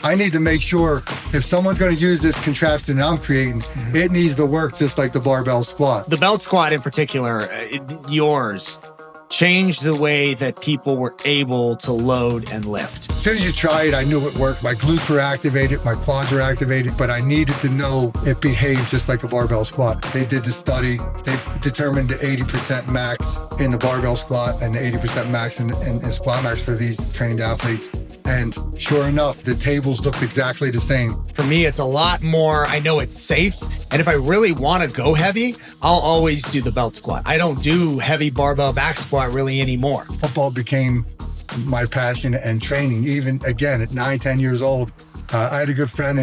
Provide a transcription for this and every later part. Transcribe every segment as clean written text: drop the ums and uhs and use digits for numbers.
I need to make sure if someone's going to use this contraption that I'm creating, it needs to work just like the barbell squat. The belt squat in particular, yours, changed the way that people were able to load and lift. As soon as you try it, I knew it worked. My glutes were activated, my quads were activated, but I needed to know it behaved just like a barbell squat. They did the study. They determined the 80% max in the barbell squat and the 80% max in SquatMax for these trained athletes. And sure enough, the tables looked exactly the same. For me, it's a lot more, I know it's safe. And if I really want to go heavy, I'll always do the belt squat. I don't do heavy barbell back squat really anymore. Football became my passion and training. Even again, at 9, 10 years old, I had a good friend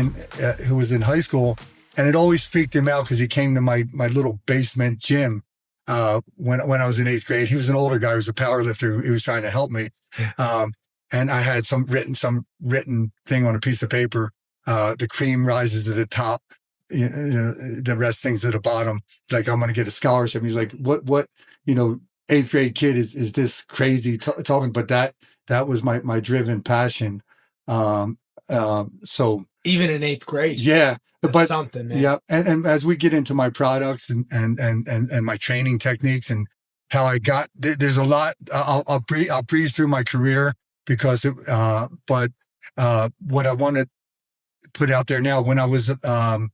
who was in high school, and it always freaked him out because he came to my little basement gym when I was in 8th grade. He was an older guy. He was a power lifter. He was trying to help me. And I had some written thing on a piece of paper. The cream rises to the top, the rest things at the bottom. Like, I'm going to get a scholarship. He's like, what, 8th grade kid is this crazy talking? But that was my driven passion. So even in 8th grade. Yeah. That's something, man. Yeah. And as we get into my products and my training techniques and how I got, there's a lot, I'll breeze through my career because what I want to put out there now, when I was about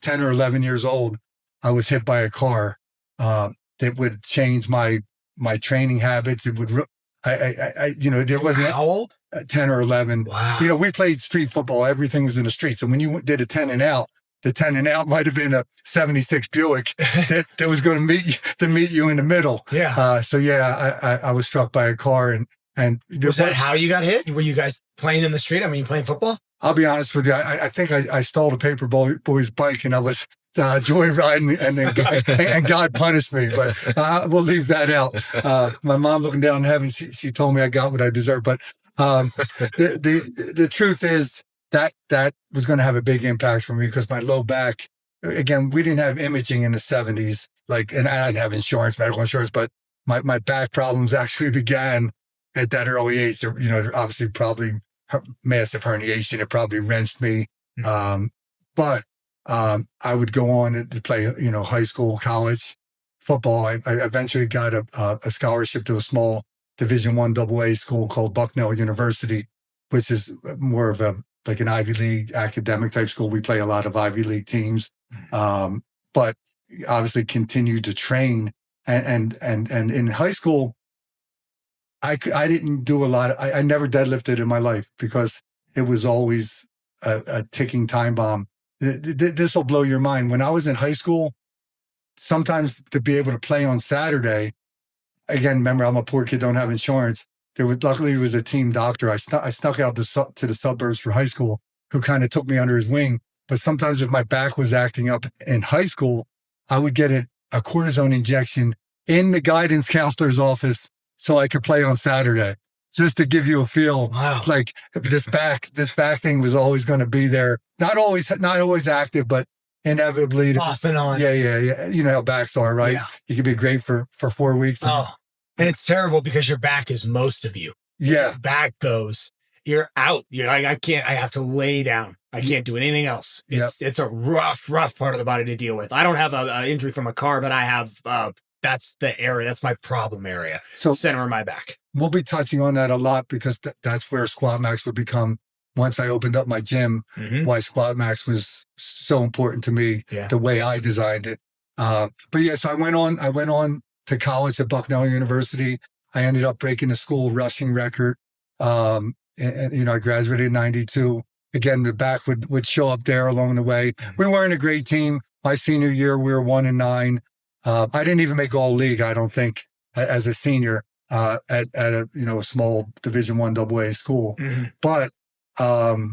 10 or 11 years old, I was hit by a car that would change my training habits. It would, there wasn't. How old? 10 or 11. Wow. We played street football. Everything was in the street. So when you did a 10 and out, the 10 and out might have been a 76 Buick that was going to meet you in the middle. Yeah. I was struck by a car and was that how you got hit? Were you guys playing in the street? I mean, playing football? I'll be honest with you. I think I stole a paper boy's bike and I was joyriding and God punished me, but we'll leave that out. My mom looking down in heaven, she told me I got what I deserved. But the truth is that was going to have a big impact for me because my low back, again, we didn't have imaging in the 70s, and I didn't have medical insurance, but my back problems actually began at that early age. Obviously probably massive herniation. It probably wrenched me. But I would go on to play, high school, college football. I eventually got a scholarship to a small Division I AA school called Bucknell University, which is more of an Ivy League academic type school. We play a lot of Ivy League teams, but obviously continued to train. And in high school, I didn't do a lot. I never deadlifted in my life because it was always a ticking time bomb. This will blow your mind. When I was in high school, sometimes to be able to play on Saturday, again, remember, I'm a poor kid, don't have insurance. Luckily, there was a team doctor. I snuck out to the suburbs for high school who kind of took me under his wing. But sometimes if my back was acting up in high school, I would get a cortisone injection in the guidance counselor's office so I could play on Saturday, just to give you a feel. Wow. Like this back thing was always going to be there. Not always active, but inevitably. Off and on. Yeah. You know how backs are, right? Yeah. You can be great for 4 weeks. And it's terrible because your back is most of you. Yeah. Your back goes, you're out. You're like, I have to lay down. I can't do anything else. It's a rough part of the body to deal with. I don't have an injury from a car, but I have, that's the area. That's my problem area. So center of my back. We'll be touching on that a lot because that's where SquatMax would become, once I opened up my gym, why SquatMax was so important to me, the way I designed it. So I went on to college at Bucknell University. I ended up breaking the school rushing record. And I graduated in 92. Again, the back would show up there along the way. We weren't a great team. My senior year, we were 1-9. I didn't even make all league, I don't think, as a senior at a small Division I AA school. But I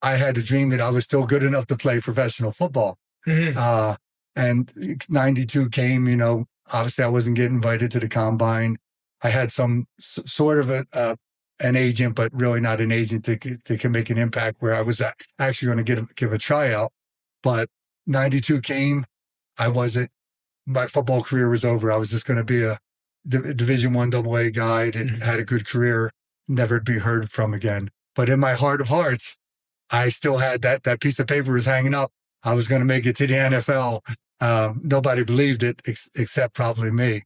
had a dream that I was still good enough to play professional football. And 92 came, obviously I wasn't getting invited to the combine. I had some sort of an agent, but really not an agent that can make an impact where I was actually going to give a tryout. But 92 came. My football career was over. I was just going to be a Division I AA guy that had a good career, never be heard from again. But in my heart of hearts, I still had that piece of paper was hanging up. I was going to make it to the NFL. Nobody believed it except probably me.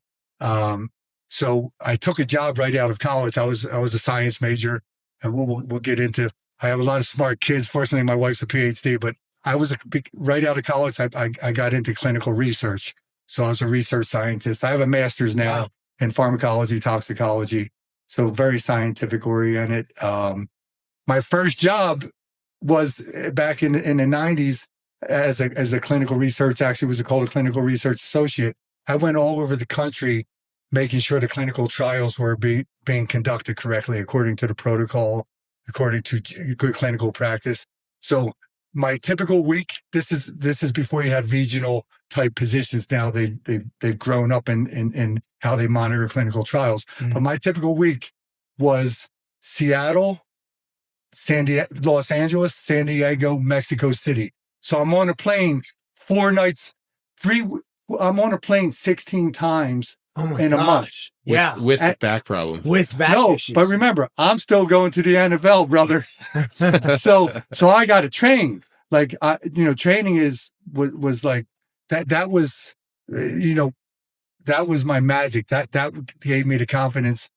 So I took a job right out of college. I was a science major, and we'll get into. I have a lot of smart kids. Fortunately, my wife's a PhD, but I was right out of college. I got into clinical research, so I was a research scientist. I have a master's now in pharmacology, toxicology, so very scientific oriented. My first job was back in the 90s as a clinical research. Actually, was called a clinical research associate. I went all over the country making sure the clinical trials were being conducted correctly according to the protocol, according to good clinical practice. So my typical week, this is before you had regional type positions. Now they've grown up in how they monitor clinical trials. Mm-hmm. But my typical week was Seattle, Los Angeles, San Diego, Mexico City. So I'm on a plane 4 nights, I'm on a plane 16 times in a month. Yeah. With back problems. With back issues. But remember, I'm still going to the NFL, brother. so I got to train. Like, training was like, that was, that was my magic. That gave me the confidence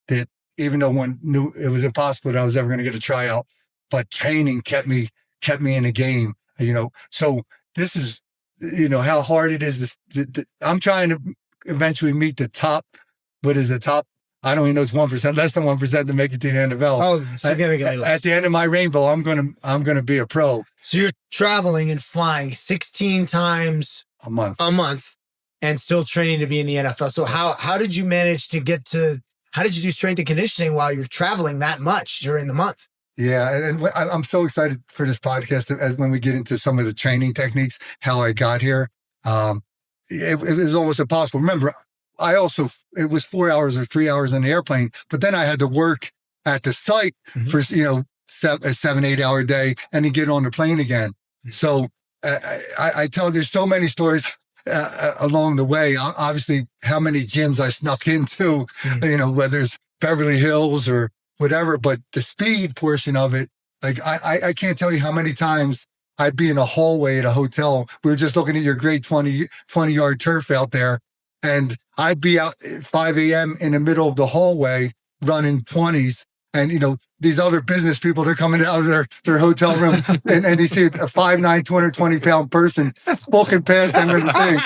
that even though one knew it was impossible that I was ever going to get a tryout, but training kept me in the game, So this is, how hard it is. I'm trying to eventually meet the top. What is the top? I don't even know. It's 1%, less than 1% to make it to the NFL. Oh, significantly less. At the end of my rainbow, I'm gonna be a pro. So you're traveling and flying 16 times a month, and still training to be in the NFL. So how did you manage to how did you do strength and conditioning while you're traveling that much during the month? Yeah, and I'm so excited for this podcast when we get into some of the training techniques, how I got here. It was almost impossible. Remember, it was 4 hours or 3 hours in the airplane, but then I had to work at the site for, a 7-8 hour day and then get on the plane again. So I tell there's so many stories along the way. Obviously, how many gyms I snuck into, whether it's Beverly Hills or whatever, but the speed portion of it, like I can't tell you how many times I'd be in a hallway at a hotel. We were just looking at your great 20-yard turf out there. And I'd be out at 5 a.m. in the middle of the hallway running 20s. And, these other business people, they're coming out of their hotel room and they see a 5'9", 220-pound person walking past them in the thing.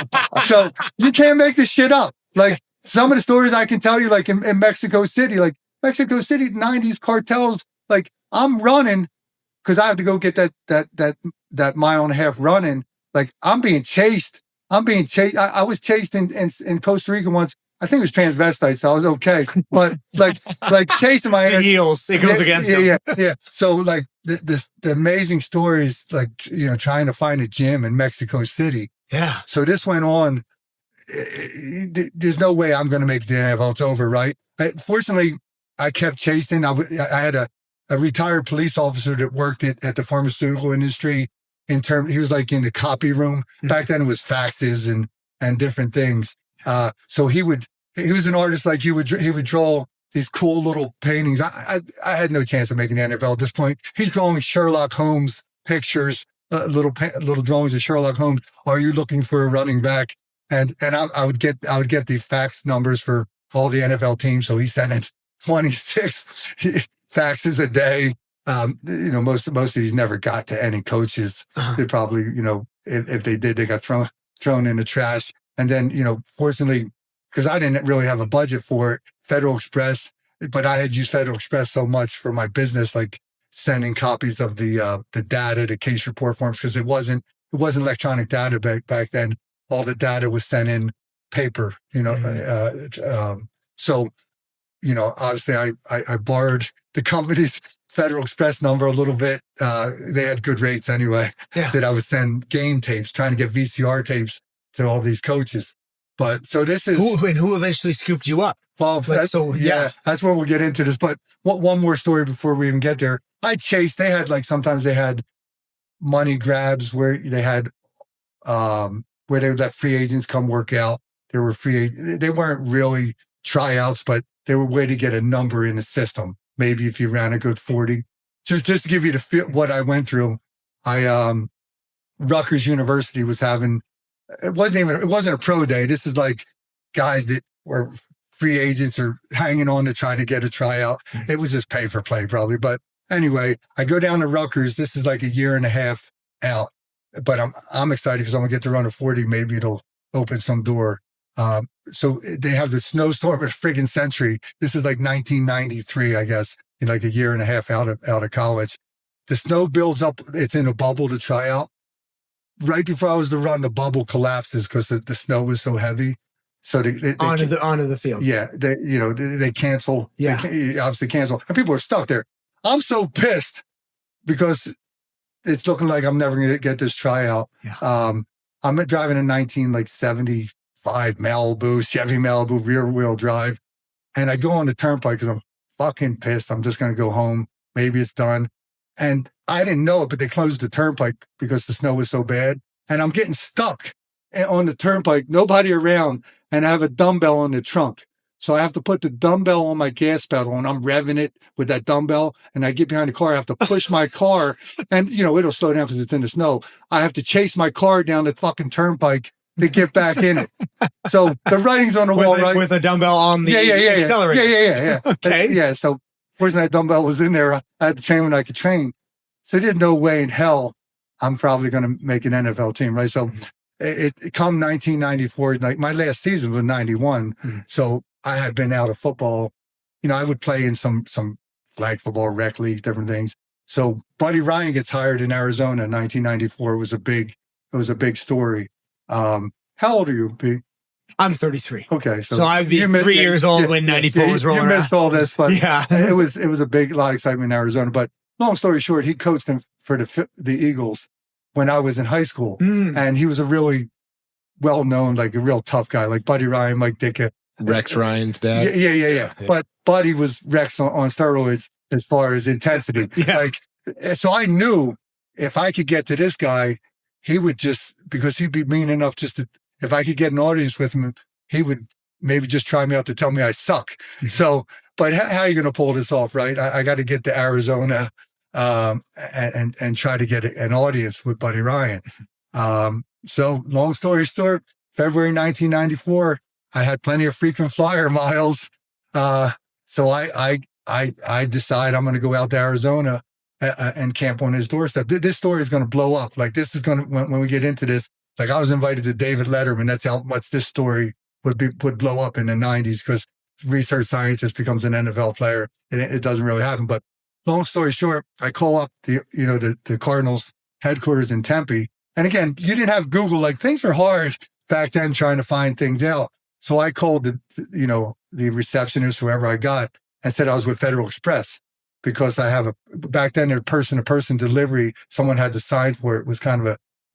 So you can't make this shit up. Like some of the stories I can tell you, like in Mexico City, 90s cartels, like I'm running because I have to go get that mile and a half running. Like I'm being chased. I was chased in Costa Rica once. I think it was transvestite, so I was okay. But like chasing my ass. Heels, it goes against them. Yeah. So like the amazing stories, like, trying to find a gym in Mexico City. Yeah. So this went on. There's no way I'm going to make the NFL. It's over, right? Fortunately, I kept chasing. I had a retired police officer that worked at the pharmaceutical industry. He was like in the copy room. Back then it was faxes and different things. So he was an artist. Like he would draw these cool little paintings. I had no chance of making the NFL at this point. He's drawing Sherlock Holmes pictures, little drawings of Sherlock Holmes. Are you looking for a running back? And I would get the fax numbers for all the NFL teams. So he sent in 26 faxes a day. Most of these never got to any coaches. They probably, if they did, they got thrown in the trash. And then, fortunately, because I didn't really have a budget for it, Federal Express, but I had used Federal Express so much for my business, like sending copies of the data, the case report forms, because it wasn't electronic data back then. All the data was sent in paper, so, obviously I borrowed the company's Federal Express number a little bit. They had good rates anyway. Yeah. That I would send game tapes, trying to get VCR tapes to all these coaches. But so this is who eventually scooped you up. Well, that's where we'll get into this. But one more story before we even get there. Sometimes they had money grabs where they had where they would let free agents come work out. They weren't really tryouts, but they were a way to get a number in the system. Maybe if you ran a good 40. just to give you the feel what I went through. Rutgers University was having, it wasn't a pro day. This is like guys that were free agents or hanging on to try to get a tryout. It was just pay for play probably. But anyway, I go down to Rutgers. This is like a year and a half out, but I'm excited because I'm gonna get to run a 40. Maybe it'll open some door. So they have the snowstorm of a friggin' century. This is like 1993, I guess, in like a year and a half out of college. The snow builds up. It's in a bubble to try out. Right before I was to run, the bubble collapses because the snow was so heavy. So they onto the field. Yeah, they cancel. Yeah, they obviously cancel, and people are stuck there. I'm so pissed because it's looking like I'm never going to get this tryout. Yeah. I'm driving a 1975 Malibu, Chevy Malibu, rear wheel drive, and I go on the turnpike because I'm fucking pissed. I'm just going to go home. Maybe it's done. And I didn't know it, but they closed the turnpike because the snow was so bad. And I'm getting stuck on the turnpike, nobody around, and I have a dumbbell in the trunk. So I have to put the dumbbell on my gas pedal, and I'm revving it with that dumbbell. And I get behind the car. I have to push my car, and it'll slow down because it's in the snow. I have to chase my car down the fucking turnpike to get back in it. So the writing's on the wall, right? With a dumbbell on the accelerator. Yeah. Okay. Yeah. So fortunately, that dumbbell was in there. I had to train when I could train. So there's no way in hell I'm probably going to make an NFL team, right? So it come 1994, like my last season was 91. So I had been out of football. I would play in some flag football, rec leagues, different things. So Buddy Ryan gets hired in Arizona in 1994. It was a big story. How old are you, Pete? I'm 33. Okay. So I'd be 3 years old when 94 was rolling You missed around. all this, but yeah, it was a lot of excitement in Arizona. But long story short, he coached him for the Eagles when I was in high school. And he was a really well-known, like a real tough guy, like Buddy Ryan, Mike Ditka. Rex Ryan's dad. Yeah. But Buddy was Rex on steroids as far as intensity. Yeah. So I knew if I could get to this guy, he would because he'd be mean enough if I could get an audience with him, he would maybe just try me out to tell me I suck. So, but how are you going to pull this off, right? I got to get to Arizona and try to get an audience with Buddy Ryan. So long story short, February 1994, I had plenty of frequent flyer miles. So I decide I'm going to go out to Arizona and camp on his doorstep. This story is going to blow up. Like this is going to, when we get into this, like I was invited to David Letterman. That's how much this story would blow up in the 90s because research scientist becomes an NFL player. It doesn't really happen. But long story short, I call up the Cardinals headquarters in Tempe. And again, you didn't have Google. Like things were hard back then trying to find things out. So I called the receptionist, whoever I got, and said I was with Federal Express because I have back then a person-to-person delivery. Someone had to sign for it. It was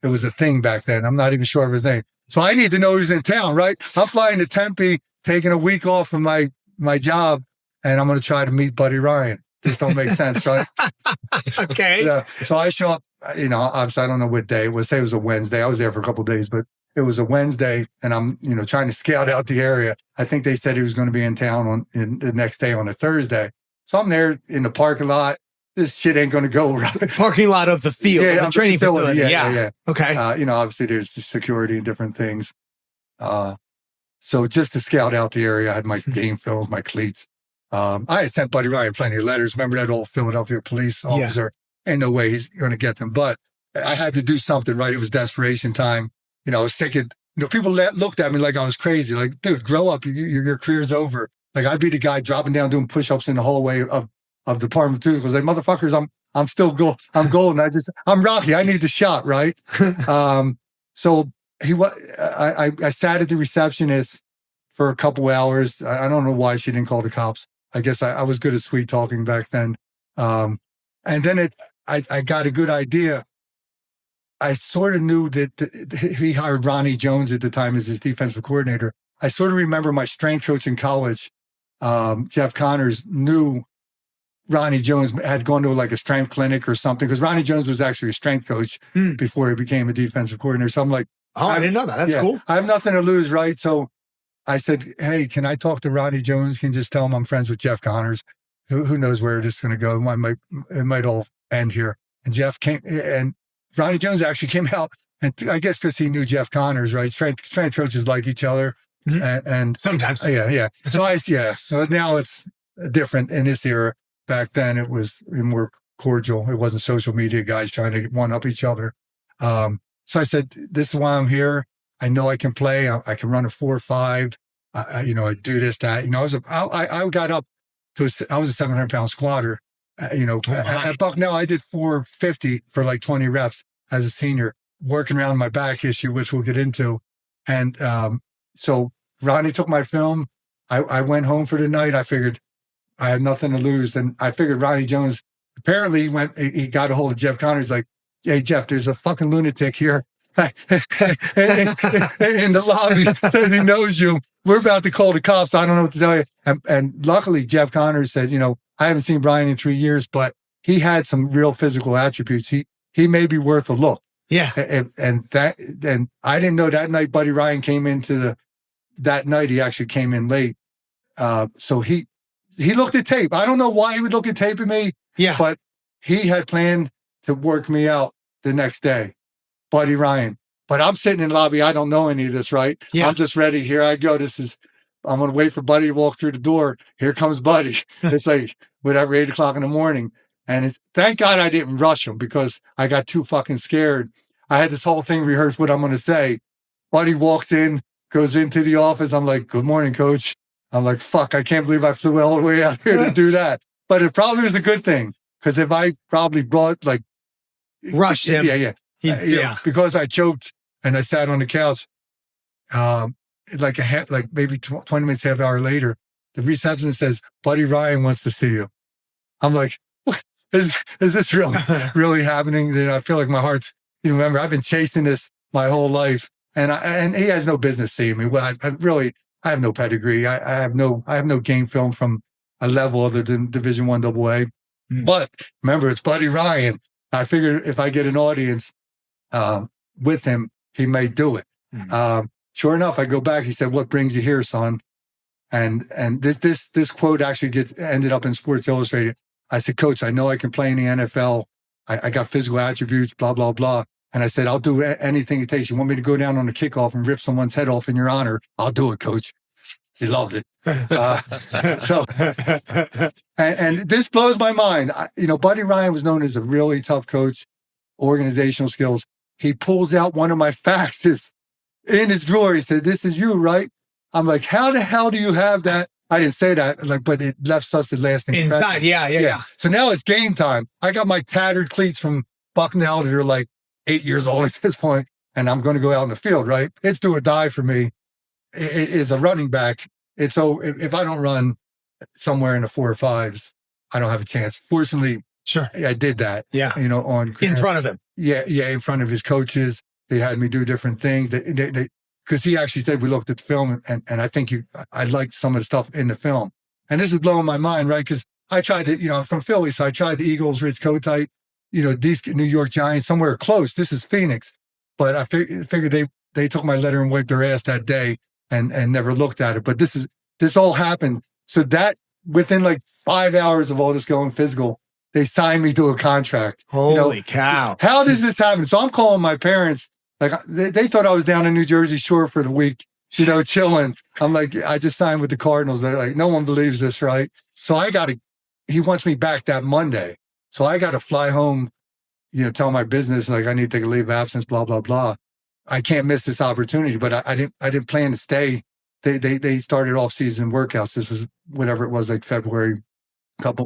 it was a thing back then. I'm not even sure of his name. So I need to know he's in town, right? I'm flying to Tempe, taking a week off from my job, and I'm going to try to meet Buddy Ryan. This don't make sense, right? Okay. Yeah. So I show up, obviously I don't know what day it was. Say it was a Wednesday. I was there for a couple of days, but it was a Wednesday and I'm, trying to scout out the area. I think they said he was going to be in town the next day on a Thursday. So I'm there in the parking lot. This shit ain't going to go right. Parking lot of the field, the training facility. Yeah. Okay. Obviously there's security and different things. So just to scout out the area, I had my game film, my cleats. I had sent Buddy Ryan plenty of letters. Remember that old Philadelphia police officer? Yeah. Ain't no way he's going to get them. But I had to do something, right? It was desperation time. I was thinking, people looked at me like I was crazy. Like, dude, grow up. Your career's over. Like, I'd be the guy dropping down doing push-ups in the hallway of Department 2. Because like, motherfuckers, I'm still I'm golden. I'm Rocky. I need the shot, right? So I sat at the receptionist for a couple hours. I don't know why she didn't call the cops. I guess I was good at sweet talking back then. And then I got a good idea. I sort of knew that he hired Ronnie Jones at the time as his defensive coordinator. I sort of remember my strength coach in college, Jeff Connors, knew Ronnie Jones had gone to like a strength clinic or something because Ronnie Jones was actually a strength coach before he became a defensive coordinator. So I'm like, I didn't know that. That's cool. I have nothing to lose, right? So I said, hey, can I talk to Ronnie Jones? Can you just tell him I'm friends with Jeff Connors? who knows where this is going to go? It might all end here. And Jeff came, and Ronnie Jones actually came out, and I guess because he knew Jeff Connors, right? Strength coaches like each other, and sometimes, yeah. So now it's different in this era. Back then, it was more cordial. It wasn't social media guys trying to one up each other. So I said, "This is why I'm here. I know I can play. I can run a 4.5. I do this, that. I got up to. I was a 700-pound squatter. At Bucknell, I did 450 for like 20 reps as a senior, working around my back issue, which we'll get into. And so Ronnie took my film. I went home for the night. I figured I had nothing to lose. And I figured Ronnie Jones, apparently he got a hold of Jeff Connors, like, "Hey, Jeff, there's a fucking lunatic here in the lobby, says he knows you. We're about to call the cops. I don't know what to tell you." And luckily, Jeff Connors said, "I haven't seen Brian in 3 years, but he had some real physical attributes. He may be worth a look." Yeah. And I didn't know that night Buddy Ryan came into that night. He actually came in late. So he looked at tape. I don't know why he would look at tape at me. Yeah. But he had planned to work me out the next day. Buddy Ryan. But I'm sitting in the lobby. I don't know any of this, right? Yeah. I'm just ready. Here I go. I'm going to wait for Buddy to walk through the door. Here comes Buddy. It's like, whatever, 8 o'clock in the morning. And thank God I didn't rush him because I got too fucking scared. I had this whole thing rehearsed what I'm going to say. Buddy walks in, goes into the office. I'm like, "Good morning, coach." I'm like, fuck, I can't believe I flew all the way out here to do that. But it probably was a good thing because if I probably rushed him. Yeah. Because I choked and I sat on the couch, maybe 20 minutes, half hour later, the receptionist says, "Buddy Ryan wants to see you." I'm like, what? Is this really happening? I feel like my heart's, remember, I've been chasing this my whole life and he has no business seeing me. Well, I have no pedigree. I have no game film from a level other than Division I AA. But remember, it's Buddy Ryan. I figured if I get an audience with him, he may do it. Sure enough, I go back. He said, "What brings you here, son?" And this quote actually ended up in Sports Illustrated. I said, "Coach, I know I can play in the NFL. I got physical attributes, blah, blah, blah." And I said, "I'll do anything it takes. You want me to go down on the kickoff and rip someone's head off in your honor? I'll do it, coach." He loved it. And this blows my mind. Buddy Ryan was known as a really tough coach, organizational skills. He pulls out one of my faxes in his drawer. He said, "This is you, right?" I'm like, "How the hell do you have that?" I didn't say that, but it left such a lasting inside. Yeah. So now it's game time. I got my tattered cleats from Bucknell that are like 8 years old at this point, and I'm going to go out in the field, right? It's do or die for me. It is a running back. So if I don't run somewhere in the 4.5s, I don't have a chance. Fortunately, sure, I did that. Yeah, on in front of him. Yeah, in front of his coaches. They had me do different things. Because he actually said we looked at the film, and I think I liked some of the stuff in the film. And this is blowing my mind, right? Because I tried to, I'm from Philly, so I tried the Eagles, Ritz Kotite, these New York Giants, somewhere close. This is Phoenix. But I figured they took my letter and wiped their ass that day and never looked at it. But this all happened. So that within like 5 hours of all this going physical, they signed me to a contract. Holy cow. How does this happen? So I'm calling my parents. Like they thought I was down in New Jersey Shore for the week, chilling. I'm like, I just signed with the Cardinals. They're like, no one believes this, right? So he wants me back that Monday. So I got to fly home, tell my business, like I need to take a leave of absence, blah, blah, blah. I can't miss this opportunity, but I didn't plan to stay. They started off-season workouts. This was whatever it was, like February,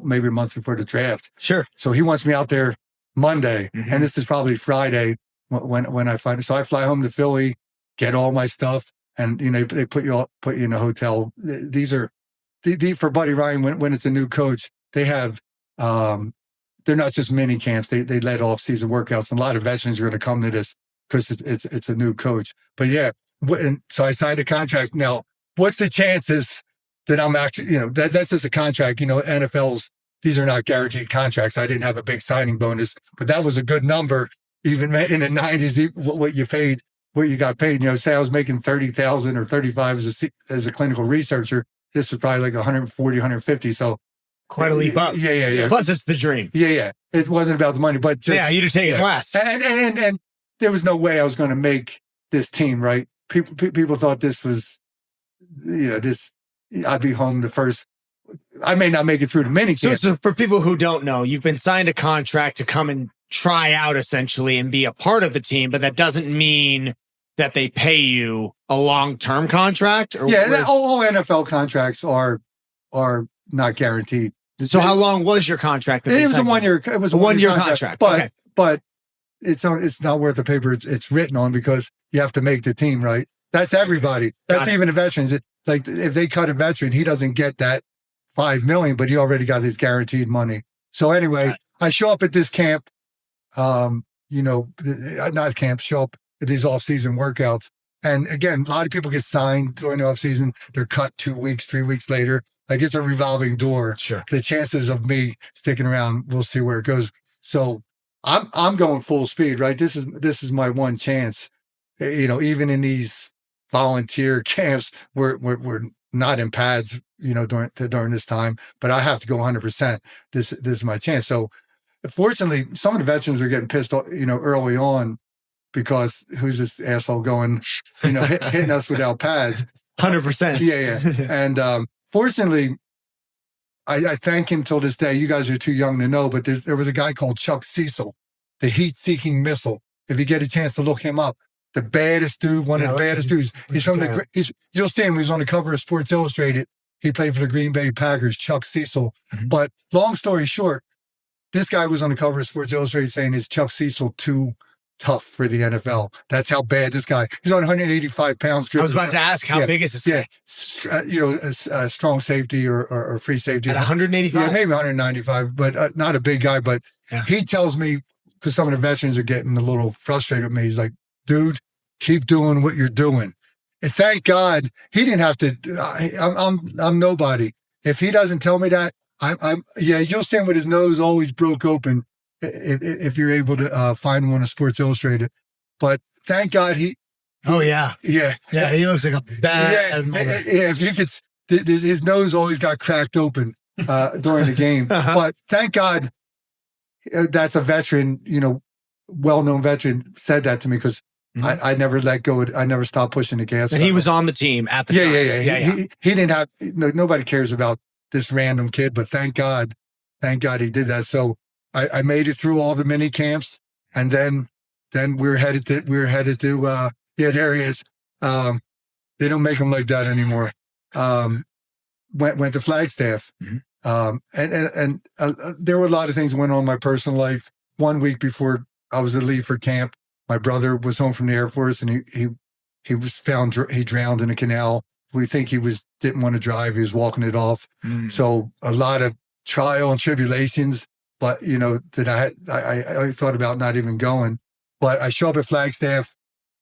maybe a month before the draft. Sure. So he wants me out there Monday, and this is probably Friday when I find it. So I fly home to Philly, get all my stuff, and they put you in a hotel. These are for Buddy Ryan when it's a new coach. They have they're not just mini camps. They let off-season workouts, and a lot of veterans are going to come to this because it's a new coach. But yeah, and so I signed a contract. Now, what's the chances that I'm actually, that's just a contract. NFL's, these are not guaranteed contracts. I didn't have a big signing bonus, but that was a good number. Even in the 90s, what you paid, what you got paid, say I was making 30,000 or 35 as a clinical researcher. This was probably like 140, 150. So Quite a leap up. Yeah. Plus, it's the dream. Yeah. It wasn't about the money, but just, you'd have taken less. And there was no way I was going to make this team, right? People thought this was, I'd be home the first. I may not make it through the mini camp. So for people who don't know, you've been signed a contract to come and try out essentially and be a part of the team, but that doesn't mean that they pay you a long-term contract. Or all NFL contracts are not guaranteed. So how long was your contract? It was a 1 year. It was a 1 year contract. But it's not worth the paper it's written on because you have to make the team, right? That's everybody. That's even the veterans. Like if they cut a veteran, he doesn't get that $5 million, but he already got his guaranteed money. So anyway, I show up at this camp. Not camp. Show up at these off-season workouts, and again, a lot of people get signed during the off-season. They're cut 2 weeks, 3 weeks later. Like it's a revolving door. Sure. The chances of me sticking around, we'll see where it goes. So I'm going full speed, right? This is my one chance. Even in these volunteer camps, we're not in pads, during this time, but I have to go 100%. This is my chance. So fortunately, some of the veterans are getting pissed off, early on because who's this asshole going, hitting us without pads. 100%. Yeah. And, fortunately, I thank him till this day. You guys are too young to know, but there was a guy called Chuck Cecil, the heat-seeking missile. If you get a chance to look him up, the baddest dude, one of the baddest dudes. You'll see him. He's on the cover of Sports Illustrated. He played for the Green Bay Packers, Chuck Cecil. Mm-hmm. But long story short, this guy was on the cover of Sports Illustrated saying, "Is Chuck Cecil too tough for the NFL?" That's how bad this guy. He's on 185 pounds. I was about to ask, how big is this guy? A strong safety or free safety. At 185? Yeah, maybe 195, but not a big guy. But he tells me, because some of the veterans are getting a little frustrated with me, he's like, "Dude, keep doing what you're doing." And thank God he didn't have to. I'm nobody. If he doesn't tell me that, you'll see him with his nose always broke open. If you're able to find one of Sports Illustrated, but thank God he. Oh yeah. He looks like a bad. If you could, his nose always got cracked open during the game. But thank God that's a veteran, well-known veteran said that to me because I never let go. I never stopped pushing the gas. And he was on the team at the time. Yeah. He didn't have. Nobody cares about this random kid, but thank God he did that. So. I made it through all the mini camps, and then we were headed to there he is. They don't make them like that anymore. Went to Flagstaff, and there were a lot of things that went on in my personal life. 1 week before I was to leave for camp, my brother was home from the Air Force, and he was found he drowned in a canal. We think he didn't want to drive. He was walking it off. So a lot of trial and tribulations. But, that I thought about not even going. But I show up at Flagstaff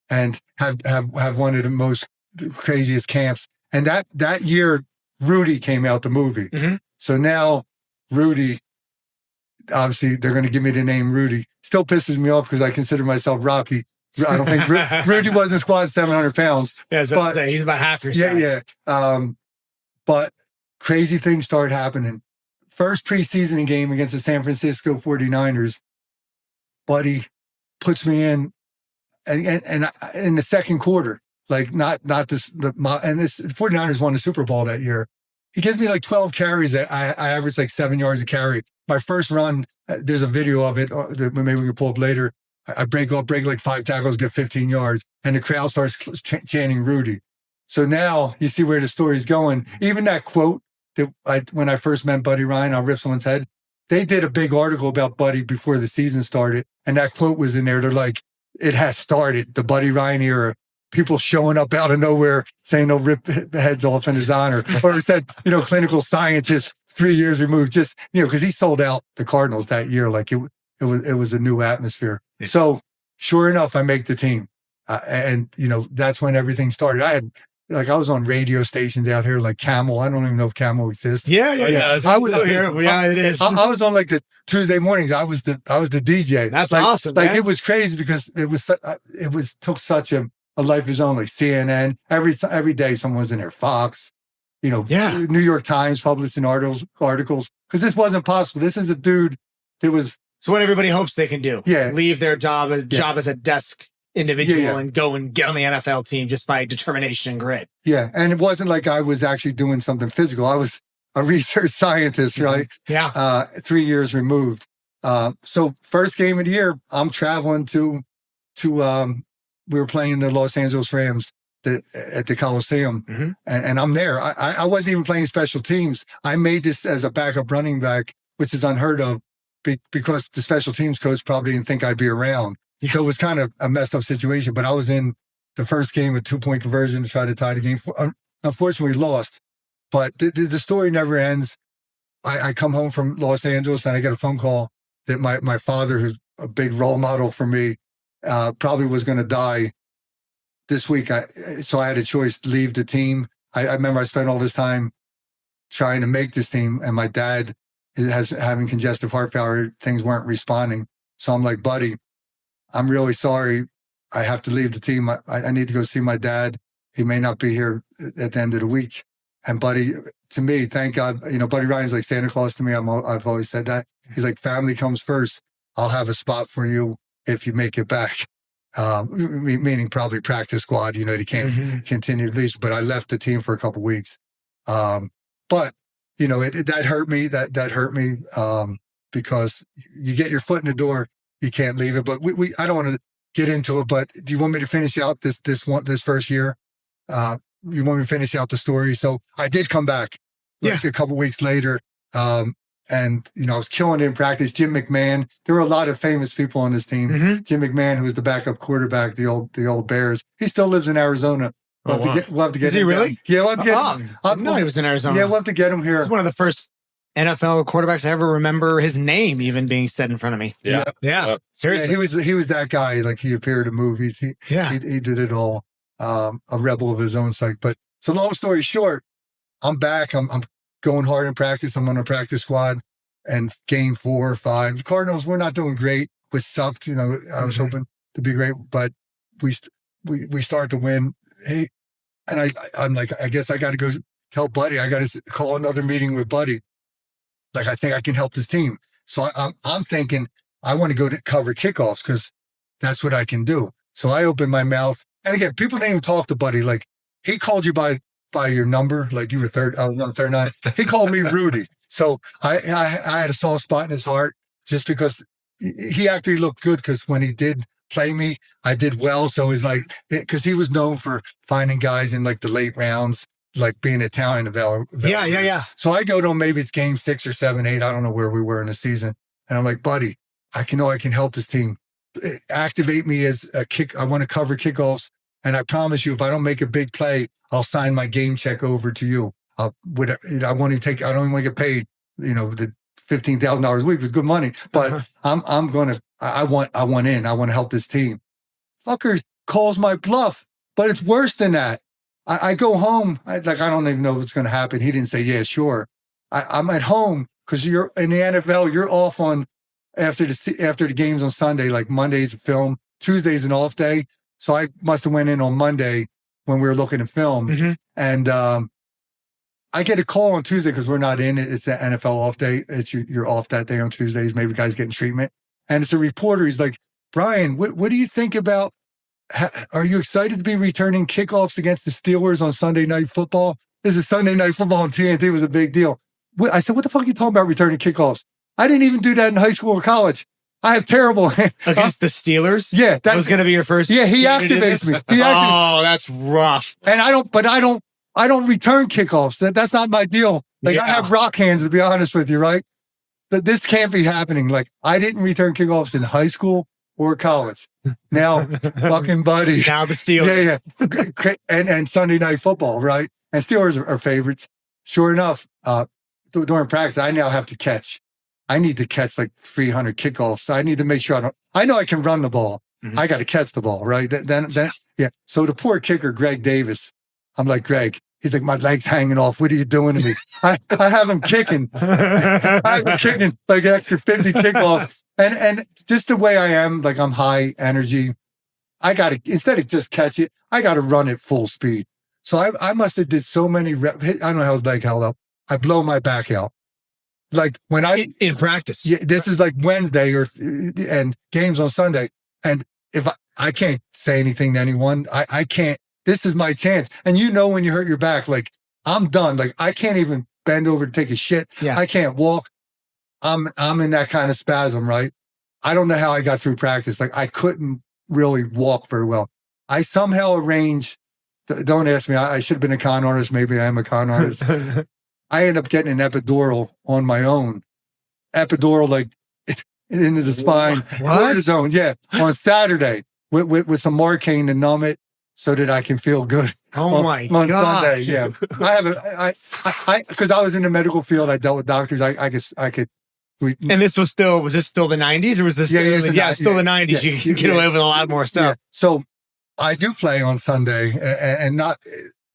and have one of the most craziest camps. And that year, Rudy came out, the movie. Mm-hmm. So now Rudy, obviously, they're going to give me the name Rudy. Still pisses me off because I consider myself Rocky. I don't think Rudy wasn't squatting 700 pounds. Yeah, but he's about half your size. Yeah. But crazy things started happening. First preseason game against the San Francisco 49ers, Buddy puts me in, and in the second quarter, like not this, the 49ers won the Super Bowl that year. He gives me like 12 carries. I averaged like 7 yards a carry. My first run, there's a video of it. Maybe we can pull up later. I break like 5 tackles, get 15 yards, and the crowd starts chanting Rudy. So now you see where the story's going. Even that quote. When I first met Buddy Ryan, I'll rip someone's head. They did a big article about Buddy before the season started, and that quote was in there. They're like, "It has started, the Buddy Ryan era." People showing up out of nowhere saying they'll rip heads off in his honor, or it said, clinical scientist 3 years removed, just because he sold out the Cardinals that year. Like it was a new atmosphere. Yeah. So sure enough, I make the team, and that's when everything started. I was on radio stations out here like Camel. I don't even know if Camel exists. Yeah. I was here. Yeah, it is. I was on like the Tuesday mornings. I was the DJ. That's awesome. Like, man. It was crazy because it took such a life of its own. Like CNN every day, someone was in there. Fox, New York Times publishing articles, because this wasn't possible. This is a dude that was. So what everybody hopes they can do. Yeah. Leave their job as a desk individual and go and get on the NFL team just by determination and grit. Yeah. And it wasn't like I was actually doing something physical. I was a research scientist, right? Yeah. 3 years removed. So first game of the year, I'm traveling to we were playing the Los Angeles Rams at the Coliseum, and I'm there. I wasn't even playing special teams. I made this as a backup running back, which is unheard of because the special teams coach probably didn't think I'd be around. Yeah. So it was kind of a messed up situation, but I was in the first game, a 2-point conversion to try to tie the game. Unfortunately, we lost, but the story never ends. I come home from Los Angeles and I get a phone call that my father, who's a big role model for me, probably was going to die this week. So I had a choice to leave the team. I remember I spent all this time trying to make this team, and my dad has having congestive heart failure. Things weren't responding. So I'm like, buddy, I'm really sorry. I have to leave the team. I need to go see my dad. He may not be here at the end of the week. And buddy, to me, thank God, Buddy Ryan's like Santa Claus to me. I've always said that. He's like, family comes first. I'll have a spot for you if you make it back. Meaning probably practice squad, he can't continue to leave. But I left the team for a couple of weeks. But that hurt me. That hurt me because you get your foot in the door, you can't leave it. But I don't want to get into it. But do you want me to finish out this first year? You want me to finish out the story? So I did come back a couple of weeks later. And, I was killing it in practice. Jim McMahon, there were a lot of famous people on this team. Jim McMahon, who was the backup quarterback, the old Bears. He still lives in Arizona. We'll have to get Is he really? Down. Yeah, we'll have to get him. I know he was in Arizona. Yeah, we'll have to get him here. He's one of the first NFL quarterbacks I ever remember his name even being said in front of me. Yeah. Seriously. Yeah, he was that guy. Like, he appeared in movies. He did it all. A rebel of his own side. But so long story short, I'm back. I'm going hard in practice. I'm on a practice squad. And game 4 or 5, the Cardinals, we're not doing great. We sucked, I was hoping to be great, but we start to win. Hey, and I'm like, I guess I got to go tell Buddy. I got to call another meeting with Buddy. Like, I think I can help this team. So I'm thinking I want to go to cover kickoffs because that's what I can do. So I open my mouth, and again, people didn't even talk to Buddy. Like, he called you by your number, like you were third. I was on 39. He called me Rudy. So I had a soft spot in his heart just because he actually looked good, because when he did play me, I did well. So it's like, because he was known for finding guys in like the late rounds, like being Italian. Yeah. So I go to him, maybe it's game 6 or 7, 8. I don't know where we were in the season. And I'm like, Buddy, I can help this team. Activate me as a kick. I want to cover kickoffs. And I promise you, if I don't make a big play, I'll sign my game check over to you. I don't want to get paid, the $15,000 a week was good money, but I want in. I want to help this team. Fucker calls my bluff, but it's worse than that. I go home. I don't even know if it's going to happen. He didn't say, yeah, sure. I'm at home because you're in the NFL. You're off on after the games on Sunday, like Monday's a film, Tuesday's an off day. So I must have went in on Monday when we were looking at film, and I get a call on Tuesday because we're not in it. It's the NFL off day. It's you're off that day on Tuesdays. Maybe guys getting treatment. And it's a reporter. He's like, Brian, what do you think about, are you excited to be returning kickoffs against the Steelers on Sunday Night Football? This is Sunday Night Football on TNT. It was a big deal. I said, what the fuck are you talking about returning kickoffs? I didn't even do that in high school or college. I have terrible against the Steelers. Yeah. That was going to be your first. Yeah, he activates me. Oh, that's rough. And I don't return kickoffs. That's not my deal. Like, I have rock hands, to be honest with you, right? But this can't be happening. Like, I didn't return kickoffs in high school or college. Now, fucking Buddy. Now the Steelers. Yeah. And Sunday Night Football, right? And Steelers are favorites. Sure enough, during practice, I now have to catch. I need to catch like 300 kickoffs. So I need to make sure I know I can run the ball. I got to catch the ball, right? Then, So the poor kicker, Greg Davis, I'm like, Greg, he's like, my leg's hanging off. What are you doing to me? I have him kicking. I have him kicking like an extra 50 kickoffs. And just the way I am, like, I'm high energy. I got to, instead of just catch it, I got to run at full speed. So I must have did so many reps. I don't know how his leg held up. I blow my back out. Like when in practice. Yeah, this is like Wednesday and games on Sunday. And if I can't say anything to anyone, I can't, this is my chance. And when you hurt your back, like I'm done. Like I can't even bend over to take a shit. Yeah. I can't walk. I'm in that kind of spasm, right? I don't know how I got through practice. Like I couldn't really walk very well. I somehow arranged, don't ask me, I should have been a con artist. Maybe I am a con artist. I ended up getting an epidural on my own. Epidural, like into the spine. Cortisone, yeah, on Saturday with some Marcaine to numb it so that I can feel good. Oh my God. Sunday, yeah. Because I was in the medical field, I dealt with doctors. I guess I could. And this was this still the 90s or was this still the 90s? Yeah, you can get away with a lot more stuff. Yeah. So I do play on Sunday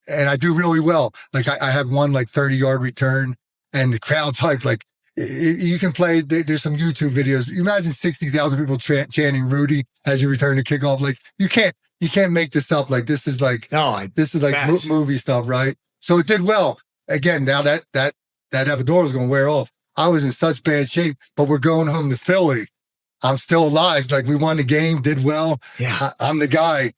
and I do really well. Like I had one like 30-yard return and the crowd's hyped. Like you can play, there's some YouTube videos. You imagine 60,000 people chanting Rudy as you return the kickoff. Like you can't make this up. Like this is like, movie stuff, right? So it did well. Again, now that epidural is going to wear off. I was in such bad shape, but we're going home to Philly. I'm still alive. Like we won the game, did well. Yeah. I'm the guy.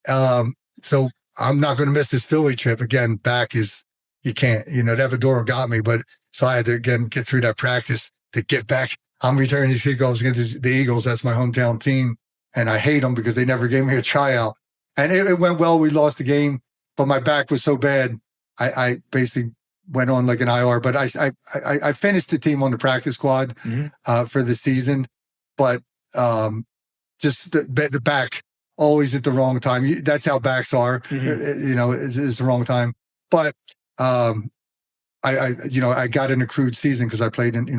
So I'm not going to miss this Philly trip. Again, back is, you can't, the epidural got me, but so I had to again get through that practice to get back. I'm returning these kickoffs against the Eagles. That's my hometown team. And I hate them because they never gave me a tryout. And it went well. We lost the game, but my back was so bad. I basically went on like an IR, but I finished the team on the practice squad for the season, but just the back always at the wrong time. That's how backs are, it's the wrong time. But I got an accrued season because I played in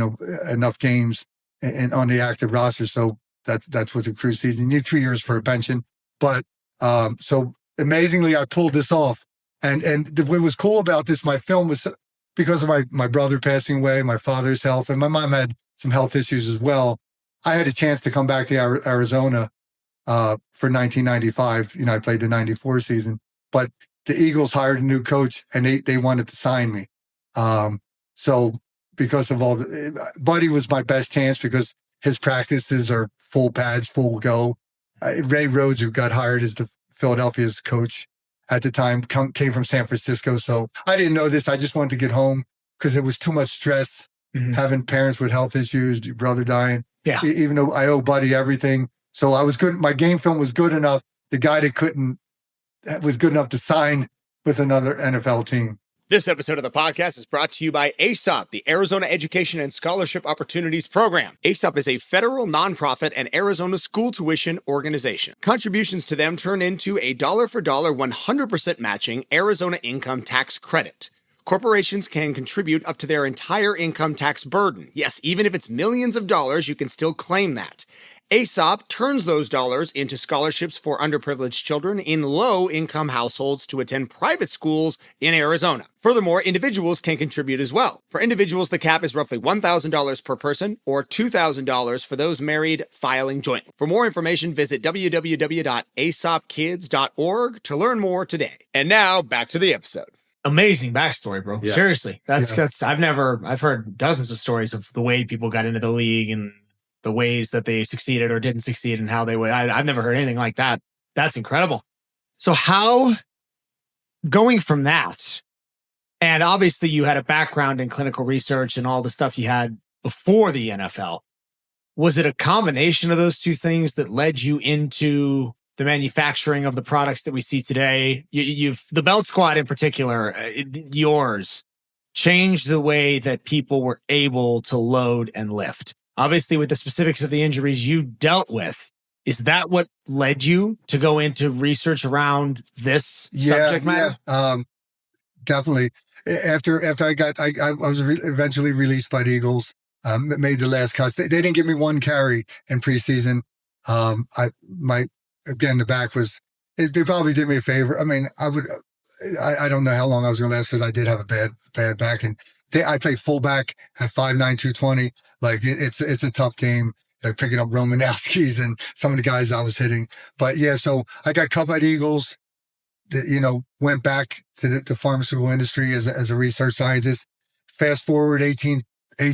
enough games and on the active roster, so that's what's accrued season. You need 2 years for a pension, but so amazingly I pulled this off. And what was cool about this, my film was because of my brother passing away, my father's health, and my mom had some health issues as well. I had a chance to come back to Arizona for 1995. I played the 94 season, but the Eagles hired a new coach and they wanted to sign me. So because of all Buddy was my best chance because his practices are full pads, full go. Ray Rhodes, who got hired as the Philadelphia's coach at the time, came from San Francisco. So I didn't know this. I just wanted to get home because it was too much stress, having parents with health issues, your brother dying. Yeah. Even though I owe Buddy everything. So I was good. My game film was good enough. The guy that was good enough to sign with another NFL team. This episode of the podcast is brought to you by ASOP, the Arizona Education and Scholarship Opportunities Program. ASOP is a federal nonprofit and Arizona school tuition organization. Contributions to them turn into a dollar-for-dollar 100% matching Arizona income tax credit. Corporations can contribute up to their entire income tax burden. Yes, even if it's millions of dollars, you can still claim that. ASOP turns those dollars into scholarships for underprivileged children in low-income households to attend private schools in Arizona. Furthermore, individuals can contribute as well. For individuals, the cap is roughly $1,000 per person or $2,000 for those married filing jointly. For more information, visit www.asopkids.org to learn more today. And now, back to the episode. Amazing backstory, bro. Yeah. Seriously. That's I've heard dozens of stories of the way people got into the league and the ways that they succeeded or didn't succeed and how they would. I've never heard anything like that. That's incredible. So how, going from that, and obviously you had a background in clinical research and all the stuff you had before the NFL, was it a combination of those two things that led you into the manufacturing of the products that we see today? The Belt Squad in particular, yours, changed the way that people were able to load and lift. Obviously, with the specifics of the injuries you dealt with, is that what led you to go into research around this subject matter? Yeah, definitely. After I was eventually released by the Eagles, made the last cuts. They didn't give me one carry in preseason. The back was. They probably did me a favor. I mean, I don't know how long I was going to last because I did have a bad back, and I played fullback at 5'9", 220. Like it's a tough game, like picking up Romanowski's and some of the guys I was hitting. But yeah, so I got cut by the Eagles. went back to the pharmaceutical industry as a research scientist. Fast forward 18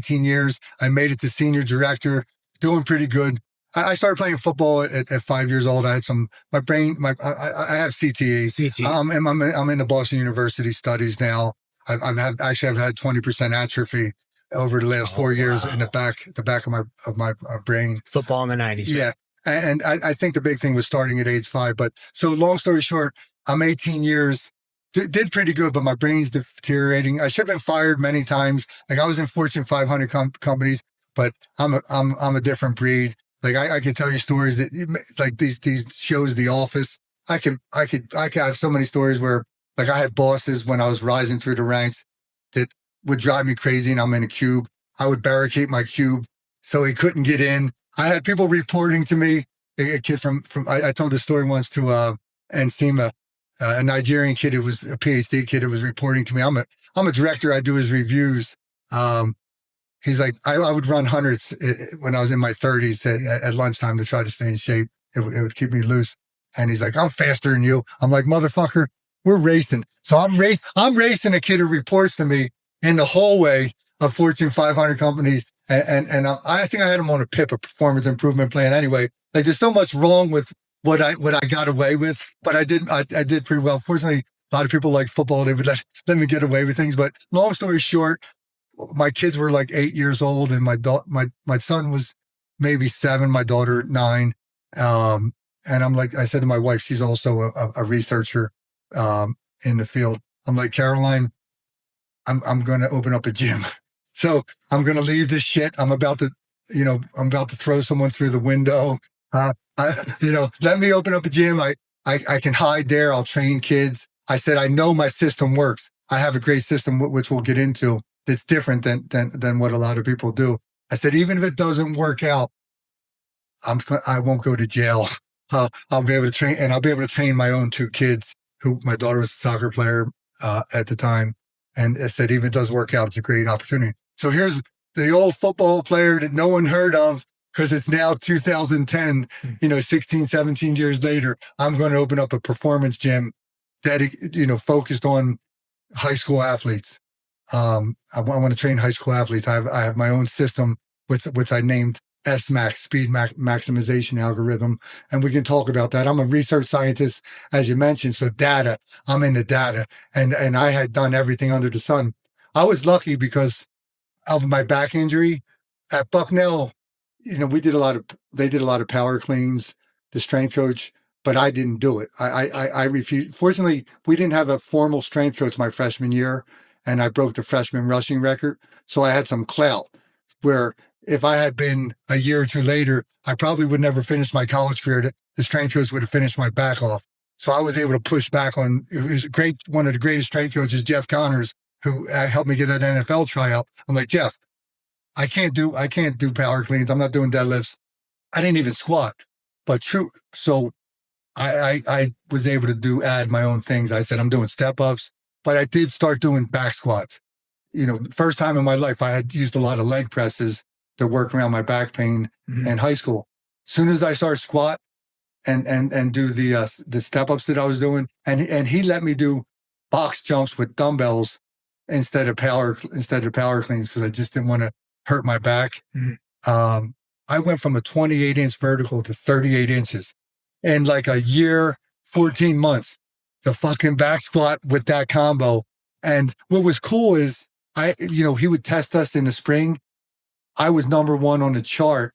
years, I made it to senior director, doing pretty good. I started playing football at 5 years old. I had I have CTE. I'm in the Boston University studies now. I've had 20% atrophy over the last 4 years in the back of my brain. Football in the 90s. Yeah. And I think the big thing was starting at age 5. But so long story short, I'm 18 years, did pretty good, but my brain's deteriorating. I should have been fired many times. Like I was in Fortune 500 companies, but I'm a different breed. Like I can tell you stories that like these shows, The Office. I could have so many stories where like I had bosses when I was rising through the ranks that would drive me crazy, and I'm in a cube. I would barricade my cube so he couldn't get in. I had people reporting to me. A kid from I told this story once to Nsima, a Nigerian kid who was a PhD kid who was reporting to me. I'm a director. I do his reviews. He's like, I would run hundreds when I was in my 30s at lunchtime to try to stay in shape. It would keep me loose. And he's like, I'm faster than you. I'm like, motherfucker, we're racing. So I'm racing a kid who reports to me in the hallway of Fortune 500 companies. And I think I had him on a PIP, a performance improvement plan anyway. Like there's so much wrong with what I got away with, but I did pretty well. Fortunately, a lot of people like football. They would let me get away with things. But long story short, my kids were like 8 years old, and my son was maybe 7, my daughter 9. And I said to my wife, she's also a researcher in the field. I'm like, Caroline, I'm going to open up a gym. So I'm going to leave this shit. I'm about to throw someone through the window. Let me open up a gym. I can hide there. I'll train kids. I said, I know my system works. I have a great system, which we'll get into. That's different than what a lot of people do. I said, even if it doesn't work out, I won't go to jail. I'll be able to train, and I'll be able to train my own 2 kids. Who my daughter was a soccer player at the time, and I said, even if it does work out, it's a great opportunity. So here's the old football player that no one heard of, because it's now 2010. 16, 17 years later, I'm going to open up a performance gym that focused on high school athletes. I want to train high school athletes. I have my own system, which I named SMAX, speed maximization algorithm. And we can talk about that. I'm a research scientist, as you mentioned. So data, I'm into data, and I had done everything under the sun. I was lucky because of my back injury at Bucknell. They did a lot of power cleans, the strength coach, but I didn't do it. I refused. Fortunately, we didn't have a formal strength coach my freshman year, and I broke the freshman rushing record. So I had some clout where if I had been a year or two later, I probably would never finish my college career. The strength coach would have finished my back off. So I was able to push back on, it was one of the greatest strength coaches, Jeff Connors, who helped me get that NFL tryout. I'm like, Jeff, I can't do power cleans. I'm not doing deadlifts. I didn't even squat, but true. So I was able to add my own things. I said, I'm doing step ups, but I did start doing back squats. First time in my life, I had used a lot of leg presses to work around my back pain in high school. As soon as I started squat and do the step ups that I was doing, and he let me do box jumps with dumbbells instead of power cleans, because I just didn't want to hurt my back. I went from a 28-inch vertical to 38 inches in like a year, 14 months. The fucking back squat with that combo. And what was cool is he would test us in the spring. I was number 1 on the chart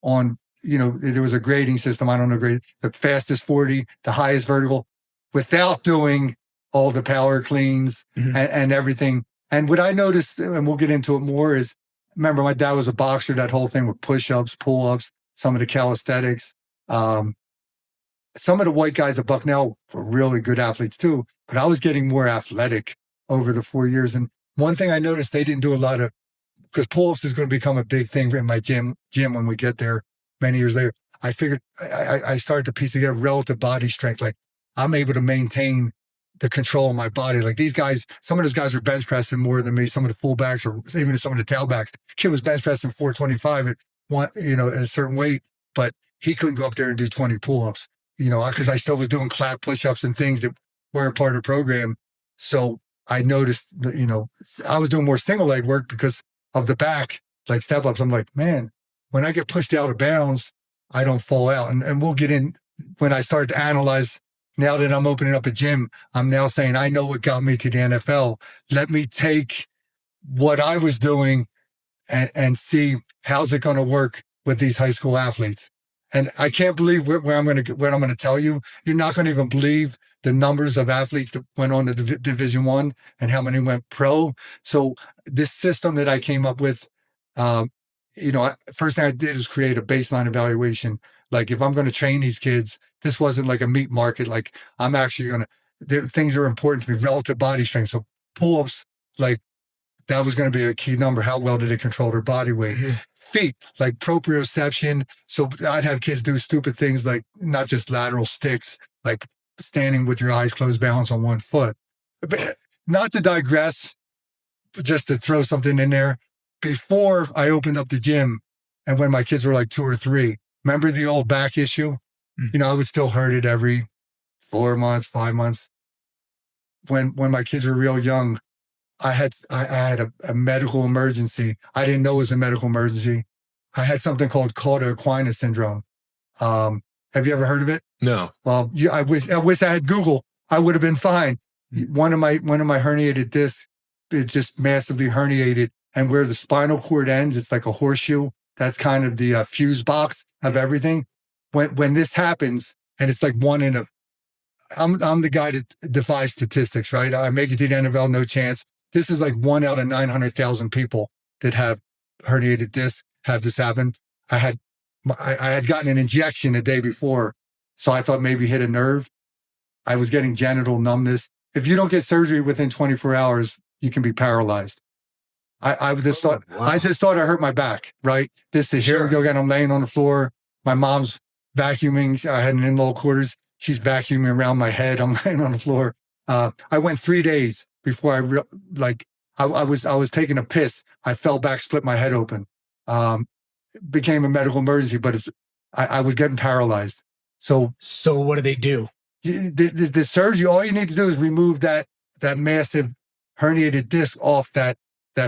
on, there was a grading system. I don't know, the fastest 40, the highest vertical, without doing all the power cleans and everything. And what I noticed, and we'll get into it more, is, remember, my dad was a boxer, that whole thing with push-ups, pull-ups, some of the calisthenics. Some of the white guys at Bucknell were really good athletes too, but I was getting more athletic over the 4 years. And one thing I noticed, they didn't do a lot of, because pull-ups is going to become a big thing in my gym when we get there many years later. I figured I started to piece together relative body strength. Like, I'm able to maintain the control of my body. Like, these guys, some of those guys are bench pressing more than me. Some of the fullbacks, or even some of the tailbacks. Kid was bench pressing 425 at a certain weight, but he couldn't go up there and do 20 pull-ups, because I still was doing clap push-ups and things that weren't part of the program. So I noticed that, I was doing more single leg work because of the back, like step ups. I'm like, man, when I get pushed out of bounds, I don't fall out. And we'll get in when I start to analyze. Now that I'm opening up a gym, I'm now saying, I know what got me to the NFL. Let me take what I was doing and see how's it going to work with these high school athletes. And I can't believe what I'm going to tell you. You're not going to even believe the numbers of athletes that went on to Division I and how many went pro. So this system that I came up with, first thing I did was create a baseline evaluation. Like if I'm going to train these kids, this wasn't like a meat market. Like I'm actually going to, things are important to me, relative body strength. So pull-ups, like that was going to be a key number. How well did they control their body weight? Feet, like proprioception. So I'd have kids do stupid things like not just lateral sticks, like standing with your eyes closed, balance on one foot. But not to digress, just to throw something in there. Before I opened up the gym and when my kids were like 2 or 3, remember the old back issue? I would still hurt it every 4 months, 5 months. When my kids were real young, I had a medical emergency. I didn't know it was a medical emergency. I had something called Cauda-Equina syndrome. Have you ever heard of it? No. Well, I wish I had Google. I would have been fine. One of my herniated discs, it just massively herniated, and where the spinal cord ends, it's like a horseshoe. That's kind of the fuse box of everything. When this happens, and it's like one in a, I'm the guy that defies statistics, right? I make it to the NFL, no chance. This is like 1 out of 900,000 people that have herniated discs have this happen. I had gotten an injection the day before, so I thought maybe hit a nerve. I was getting genital numbness. If you don't get surgery within 24 hours, you can be paralyzed. I just thought I hurt my back, right? Here we go again. I'm laying on the floor. My mom's vacuuming. I had an in-law quarters. She's vacuuming around my head. I'm laying on the floor. I went 3 days before I was taking a piss. I fell back, split my head open. Became a medical emergency, but I was getting paralyzed. So what do they do? The surgery, all you need to do is remove that massive herniated disc off that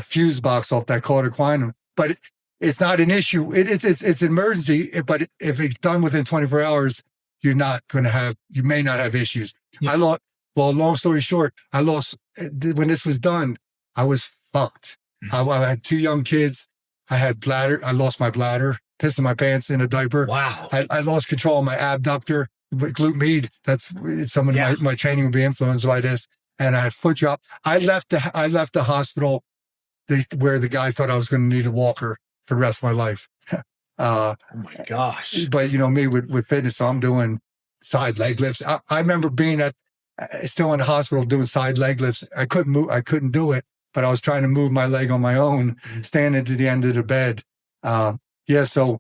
fuse box, off that Cauda-Equina. But it's not an issue. It's an emergency. But if it's done within 24 hours, you may not have issues. Yeah. Long story short, when this was done, I was fucked. Mm-hmm. I had 2 young kids. I had bladder. I lost my bladder, pissed in my pants in a diaper. Wow. I lost control of my abductor, glute med. That's some of my training would be influenced by this. And I had foot drop. I left the hospital where the guy thought I was going to need a walker for the rest of my life. Oh my gosh. But me with fitness, so I'm doing side leg lifts. I remember being still in the hospital doing side leg lifts. I couldn't move. I couldn't do it, but I was trying to move my leg on my own, standing to the end of the bed. So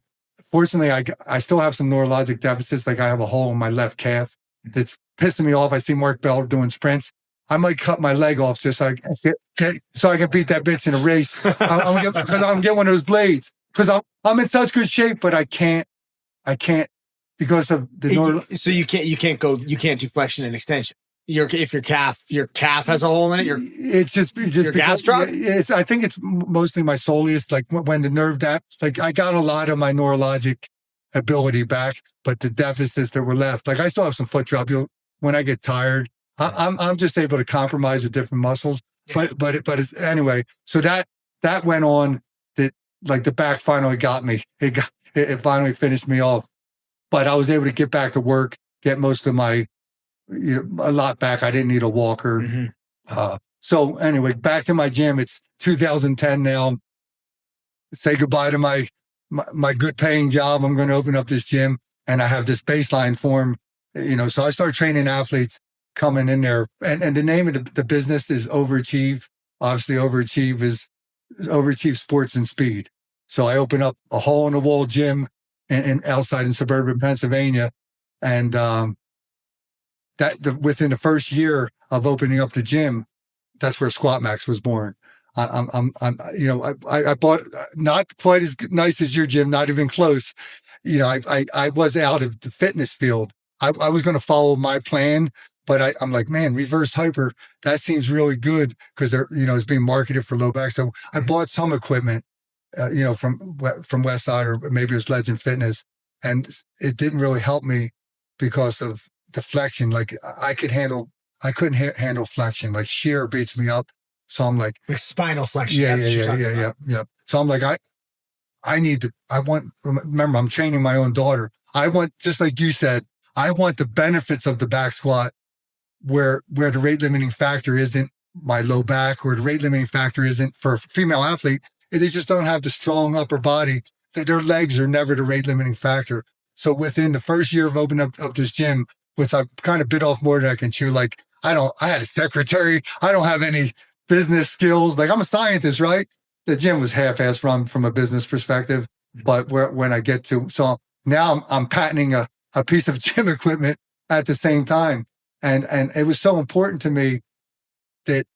fortunately I still have some neurologic deficits. Like I have a hole in my left calf that's pissing me off. I see Mark Bell doing sprints. I might cut my leg off just so I can beat that bitch in a race. I'm gonna get one of those blades because I'm in such good shape, but I can't because of the so you can't do flexion and extension. If your calf has a hole in it, it's just your gastroc? I think it's mostly my soleus. Like when the nerve like I got a lot of my neurologic ability back, but the deficits that were left, like I still have some foot drop. When I get tired, I'm just able to compromise with different muscles. But it's anyway. So that went on. That like the back finally got me. It finally finished me off. But I was able to get back to work, get most of my a lot back. I didn't need a walker. Mm-hmm. So anyway, back to my gym. It's 2010 now. Say goodbye to my good paying job. I'm going to open up this gym, and I have this baseline form. So I start training athletes coming in there, and the name of the business is Overachieve. Obviously, Overachieve Sports and Speed. So I open up a hole in the wall gym outside in suburban Pennsylvania, and within the first year of opening up the gym, that's where SquatMax was born. I bought not quite as nice as your gym, not even close. I was out of the fitness field. I was going to follow my plan, But I'm like, man, reverse hyper, that seems really good because they're, it's being marketed for low back. So I bought some equipment, from West Side, or maybe it was Legend Fitness, and it didn't really help me because of the flexion. Like I couldn't handle flexion. Like shear beats me up. So I'm like spinal flexion. Yeah. So I'm like, remember, I'm training my own daughter. I want, just like you said, I want the benefits of the back squat where the rate limiting factor isn't my low back, or the rate limiting factor isn't for a female athlete. They just don't have the strong upper body. Their legs are never the rate limiting factor. So within the first year of opening up this gym, which I kind of bit off more than I can chew, like I had a secretary. I don't have any business skills. Like I'm a scientist, right? The gym was half-assed run from a business perspective. But when I get to, so now I'm patenting a piece of gym equipment at the same time. And it was so important to me that,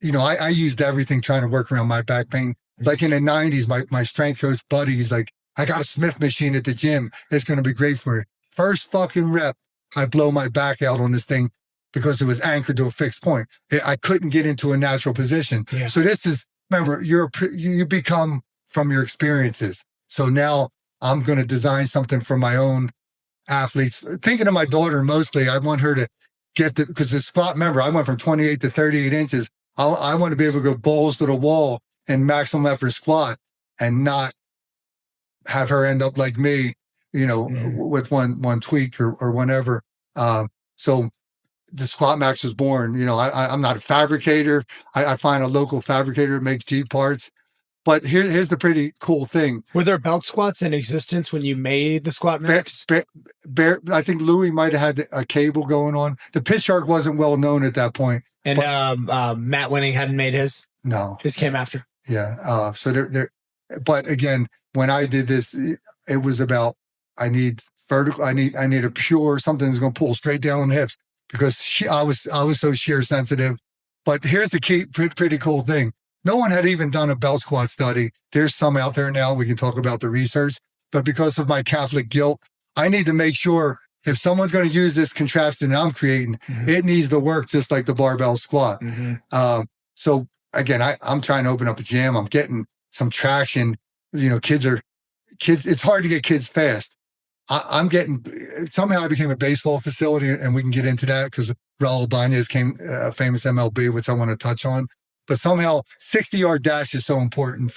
I used everything trying to work around my back pain. Like in the 90s, my strength coach buddy, he's like, I got a Smith machine at the gym. It's going to be great for you. First fucking rep, I blow my back out on this thing because it was anchored to a fixed point. I couldn't get into a natural position. Yeah. So this is, remember, you become from your experiences. So now I'm going to design something for my own athletes. Thinking of my daughter mostly, I want her to because the squat, remember, I went from 28 to 38 inches. I want to be able to go balls to the wall and maximum effort squat and not have her end up like me, with one tweak or whatever. So the SquatMax was born. I'm not a fabricator. I find a local fabricator that makes G parts. But here's the pretty cool thing. Were there belt squats in existence when you made the SquatMax? I think Louis might have had a cable going on. The Pitch Shark wasn't well known at that point. And Matt Winning hadn't made his? No. His came after? Yeah. So there. But again, when I did this, it was about, I need vertical. I need a pure, something that's going to pull straight down on the hips, because I was so shear sensitive. But here's the key, pretty cool thing. No one had even done a belt squat study. There's some out there now. We can talk about the research. But because of my Catholic guilt, I need to make sure if someone's going to use this contraption that I'm creating, it needs to work just like the barbell squat. So again, I'm trying to open up a gym. I'm getting some traction. Kids. It's hard to get kids fast. Somehow I became a baseball facility, and we can get into that because Raul Bañez came, a famous MLB, which I want to touch on. But somehow 60-yard dash is so important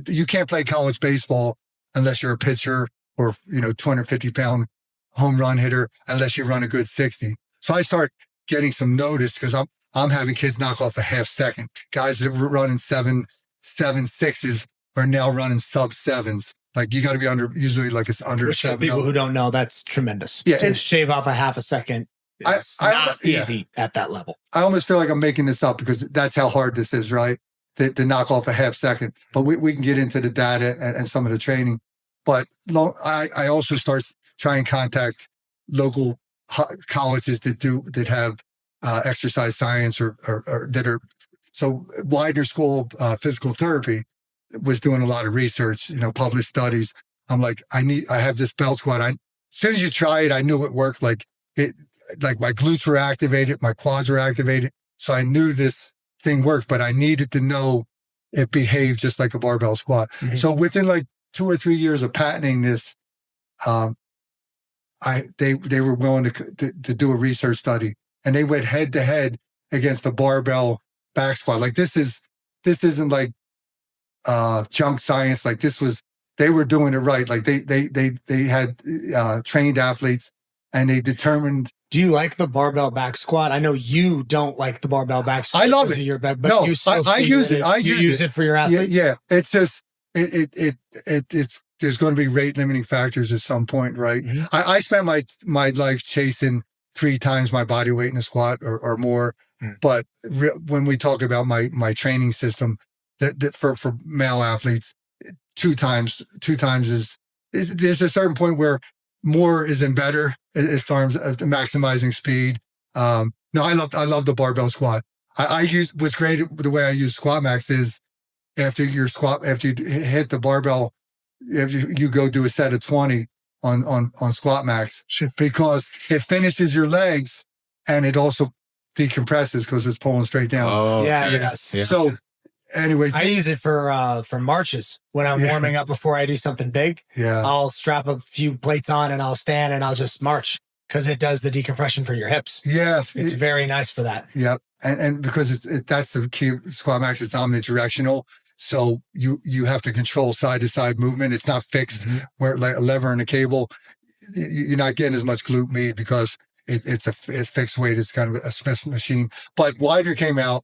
you can't play college baseball unless you're a pitcher or, 250-pound home run hitter, unless you run a good 60. So I start getting some notice because I'm having kids knock off a half second. Guys that were running 7.6s are now running sub 7s. Like you got to be usually it's under Which 7. For people who don't know, that's tremendous. Yeah, to shave off a half a second. It's not easy at that level. I almost feel like I'm making this up because that's how hard this is, right? To knock off a half second. But we can get into the data and some of the training. But I also start trying to contact local colleges that have exercise science or that are. So Widener School of Physical Therapy was doing a lot of research, published studies. I'm like, I have this belt squat. As soon as you try it, I knew it worked. Like my glutes were activated, my quads were activated. So I knew this thing worked, but I needed to know it behaved just like a barbell squat. So within 2 or 3 years of patenting this, they were willing to do a research study, and they went head to head against the barbell back squat. Like this isn't like junk science. Like they were doing it right. Like they had trained athletes, and they determined. Do you like the barbell back squat? I know you don't like the barbell back squat. I love it. But no, you still I use it. You use it for your athletes? Yeah. It's just, it's there's going to be rate limiting factors at some point, right? I spent my life chasing 3 times my body weight in a squat or more. But when we talk about my training system, that for male athletes, 2 times is there's a certain point where more isn't better as terms of maximizing speed. No, I love the barbell squat. What's great, the way I use SquatMax is after you hit the barbell, you go do a set of 20 on SquatMax, because it finishes your legs and it also decompresses because it's pulling straight down. Oh, Yeah, okay. yes. Yeah. So anyway, I use it for marches when I'm Yeah. warming up before I do something big. yeah, I'll strap a few plates on and I'll stand and I'll just march because it does the decompression for your hips. yeah, It's very nice for that. yep. And because that's the key, SquatMax is omnidirectional. So you have to control side to side movement. It's not fixed where like a lever and a cable. You're not getting as much glute med because it's fixed weight. It's kind of a Smith machine. But Wider came out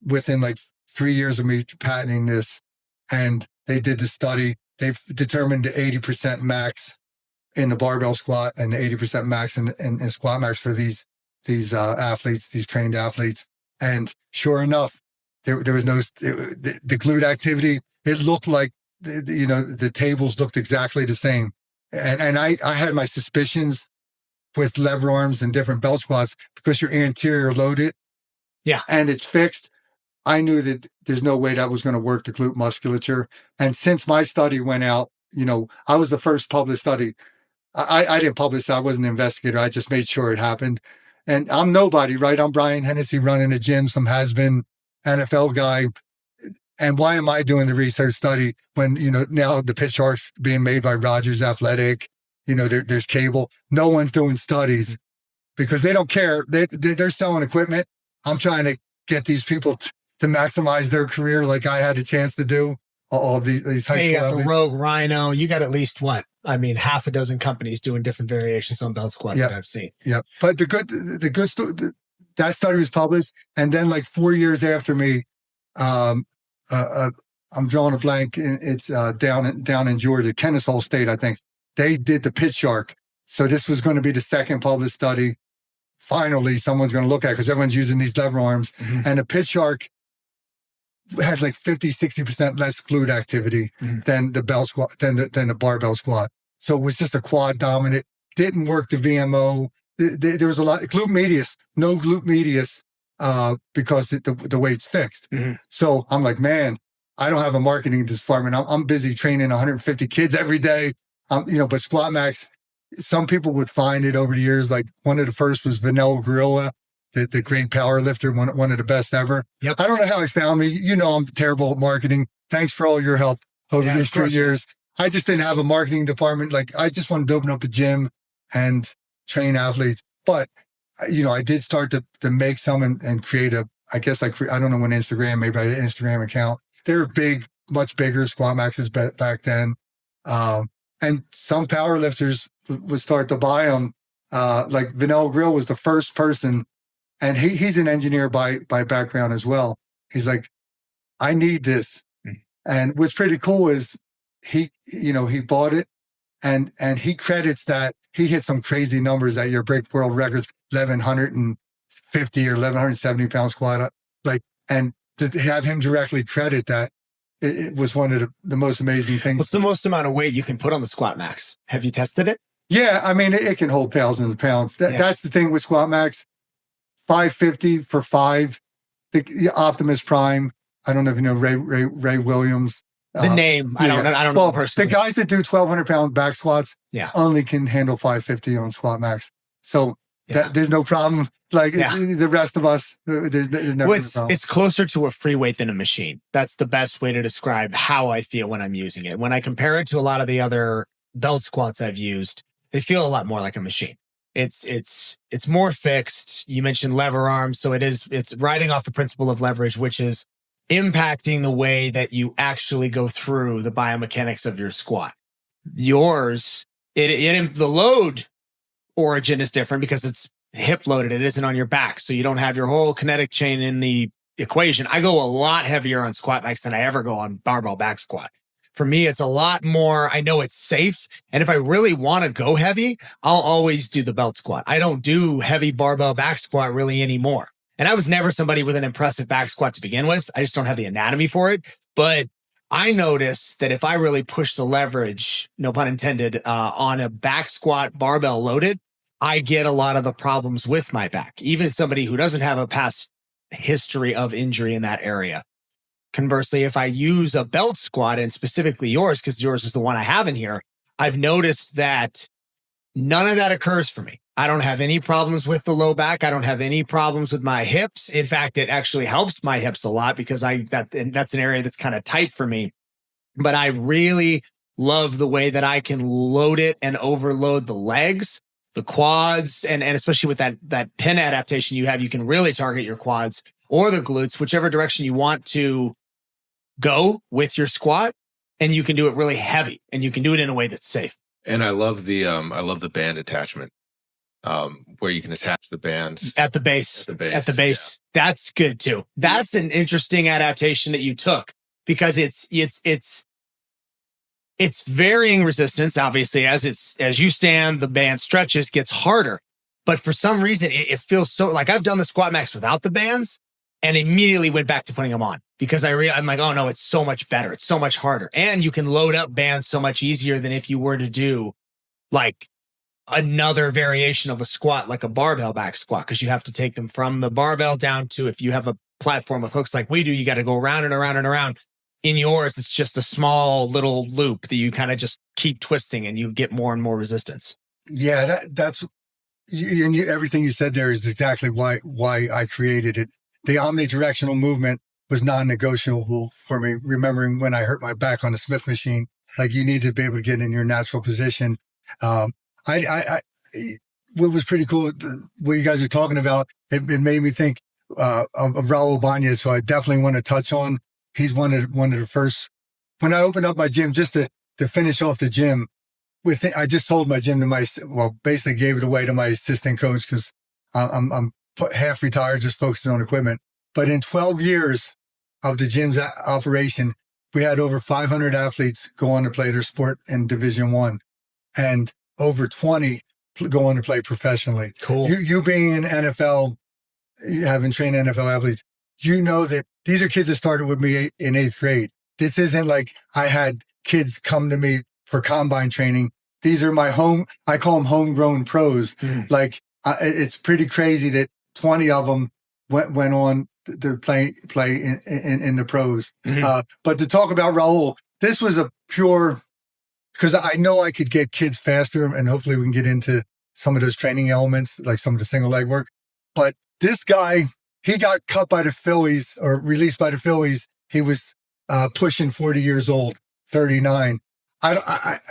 within like 3 years of me patenting this, and they did the study. They've determined the 80% max in the barbell squat and the 80% max in SquatMax for these athletes, these trained athletes. And sure enough, there was no the glute activity. It looked like the tables looked exactly the same. And I had my suspicions with lever arms and different belt squats because you're anterior loaded. Yeah. And it's fixed. I knew that there's no way that was going to work the glute musculature. And since my study went out, I was the first published study. I didn't publish, I wasn't an investigator. I just made sure it happened. And I'm nobody, right? I'm Brian Hennessy running a gym, some has-been NFL guy. And why am I doing the research study when, now the pitch shark's being made by Rogers Athletic, there's cable. No one's doing studies because they don't care. They're selling equipment. I'm trying to get these people to maximize their career like I had a chance to do. All of these high school. You got the athletes. Rogue Rhino. You got at least half a dozen companies doing different variations on belt squats that I've seen. Yeah. But that study was published. And then like 4 years after me, I'm drawing a blank. It's down in Georgia, Kennesaw State, I think. They did the pitch shark. So this was going to be the second published study. Finally, someone's going to look at it because everyone's using these lever arms. And the pitch shark had like 50-60% less glute activity than the belt squat, than the barbell squat. So it was just a quad dominant. Didn't work the VMO. There was a lot glute medius, no glute medius, because the weight's fixed. So I'm like, man, I don't have a marketing department. I'm busy training 150 kids every day. But SquatMax, some people would find it over the years. Like one of the first was Vanilla Gorilla, the great power lifter, one of the best ever. Yep. I don't know how he found me. I'm terrible at marketing. Thanks for all your help over these 3 years. I just didn't have a marketing department. Like I just wanted to open up a gym and train athletes. But, I did start to make some and create I don't know when Instagram, maybe I had an Instagram account. They were big, much bigger SquatMaxes back then. And some power lifters would start to buy them. Like Vanilla Grill was the first person, and he's an engineer by background as well. He's like, I need this. And what's pretty cool is he bought it and he credits that he hit some crazy numbers that year, break world records, 1,150 or 1,170 pound squat. And to have him directly credit that, it was one of the most amazing things. What's the most amount of weight you can put on the SquatMax? Have you tested it? Yeah, I mean, it can hold thousands of pounds. That's the thing with SquatMax. 550 for 5. The Optimus Prime. I don't know if you know Ray Williams. The name, I don't know personally. The guys that do 1,200 pound back squats only can handle 550 on SquatMax. So there's no problem. Like the rest of us, there's never a problem. It's closer to a free weight than a machine. That's the best way to describe how I feel when I'm using it. When I compare it to a lot of the other belt squats I've used, they feel a lot more like a machine. It's more fixed. You mentioned lever arms, so it's riding off the principle of leverage, which is impacting the way that you actually go through the biomechanics of your squat. Yours, the load origin is different because it's hip loaded. It isn't on your back. So you don't have your whole kinetic chain in the equation. I go a lot heavier on SquatMax than I ever go on barbell back squat. For me, it's a lot more, I know it's safe. And if I really want to go heavy, I'll always do the belt squat. I don't do heavy barbell back squat really anymore. And I was never somebody with an impressive back squat to begin with. I just don't have the anatomy for it. But I noticed that if I really push the leverage, no pun intended, on a back squat barbell loaded, I get a lot of the problems with my back. Even somebody who doesn't have a past history of injury in that area. Conversely, if I use a belt squat, and specifically yours, because yours is the one I have in here, I've noticed that none of that occurs for me. I don't have any problems with the low back. I don't have any problems with my hips. In fact, it actually helps my hips a lot because that's an area that's kind of tight for me. But I really love the way that I can load it and overload the legs, the quads, and especially with that pin adaptation you have, you can really target your quads or the glutes, whichever direction you want to go with your squat. And you can do it really heavy, and you can do it in a way that's safe. And I love the band attachment. Where you can attach the bands at the base. Yeah. That's good too. That's an interesting adaptation that you took because it's varying resistance. Obviously, as you stand, the band stretches, gets harder. But for some reason, it feels so like I've done the SquatMax without the bands and immediately went back to putting them on because I'm like, oh no, it's so much better. It's so much harder. And you can load up bands so much easier than if you were to do like another variation of a squat, like a barbell back squat, because you have to take them from the barbell down to, if you have a platform with hooks like we do, you got to go around and around and around. In yours, it's just a small little loop that you kind of just keep twisting and you get more and more resistance. Yeah, that's everything you said there is exactly why I created it. The omnidirectional movement was non-negotiable for me. Remembering when I hurt my back on the Smith machine, like you need to be able to get in your natural position. What was pretty cool, what you guys are talking about, it made me think of Raul Banez, so I definitely want to touch on. He's one of the first. When I opened up my gym, just to finish off the gym, I just sold my gym to basically gave it away to my assistant coach because I'm half retired, just focusing on equipment. But in 12 years of the gym's operation, we had over 500 athletes go on to play their sport in Division I. And over 20 go on to play professionally. Cool. You being in NFL, having trained NFL athletes, you know that these are kids that started with me in 8th grade. This isn't like I had kids come to me for combine training. These are my I call them homegrown pros. Like it's pretty crazy that 20 of them went on to play in the pros. But to talk about Raul, this was a pure, because I know I could get kids faster, and hopefully we can get into some of those training elements, like some of the single leg work. But this guy, he got cut by the Phillies or released by the Phillies. He was pushing 40 years old, 39.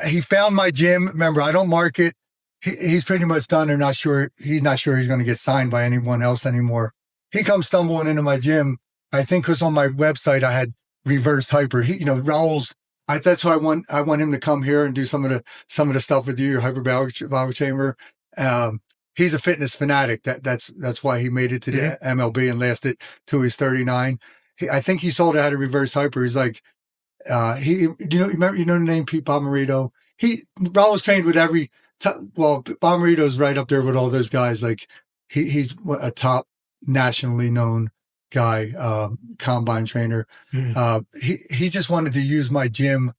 He found my gym. Remember, I don't market. He's pretty much done. They're not sure. He's not sure he's going to get signed by anyone else anymore. He comes stumbling into my gym. I think because on my website I had reverse hyper. Raul's. That's why I want him to come here and do some of the stuff with you, your hyperbaric chamber. He's a fitness fanatic. That's why he made it to the MLB and lasted till he's 39. I think he sold out of reverse hyper. He's like, you know the name Pete Bomarito? Raul's trained with Bomarito's right up there with all those guys. Like he's a top nationally known guy, combine trainer. He just wanted to use my gym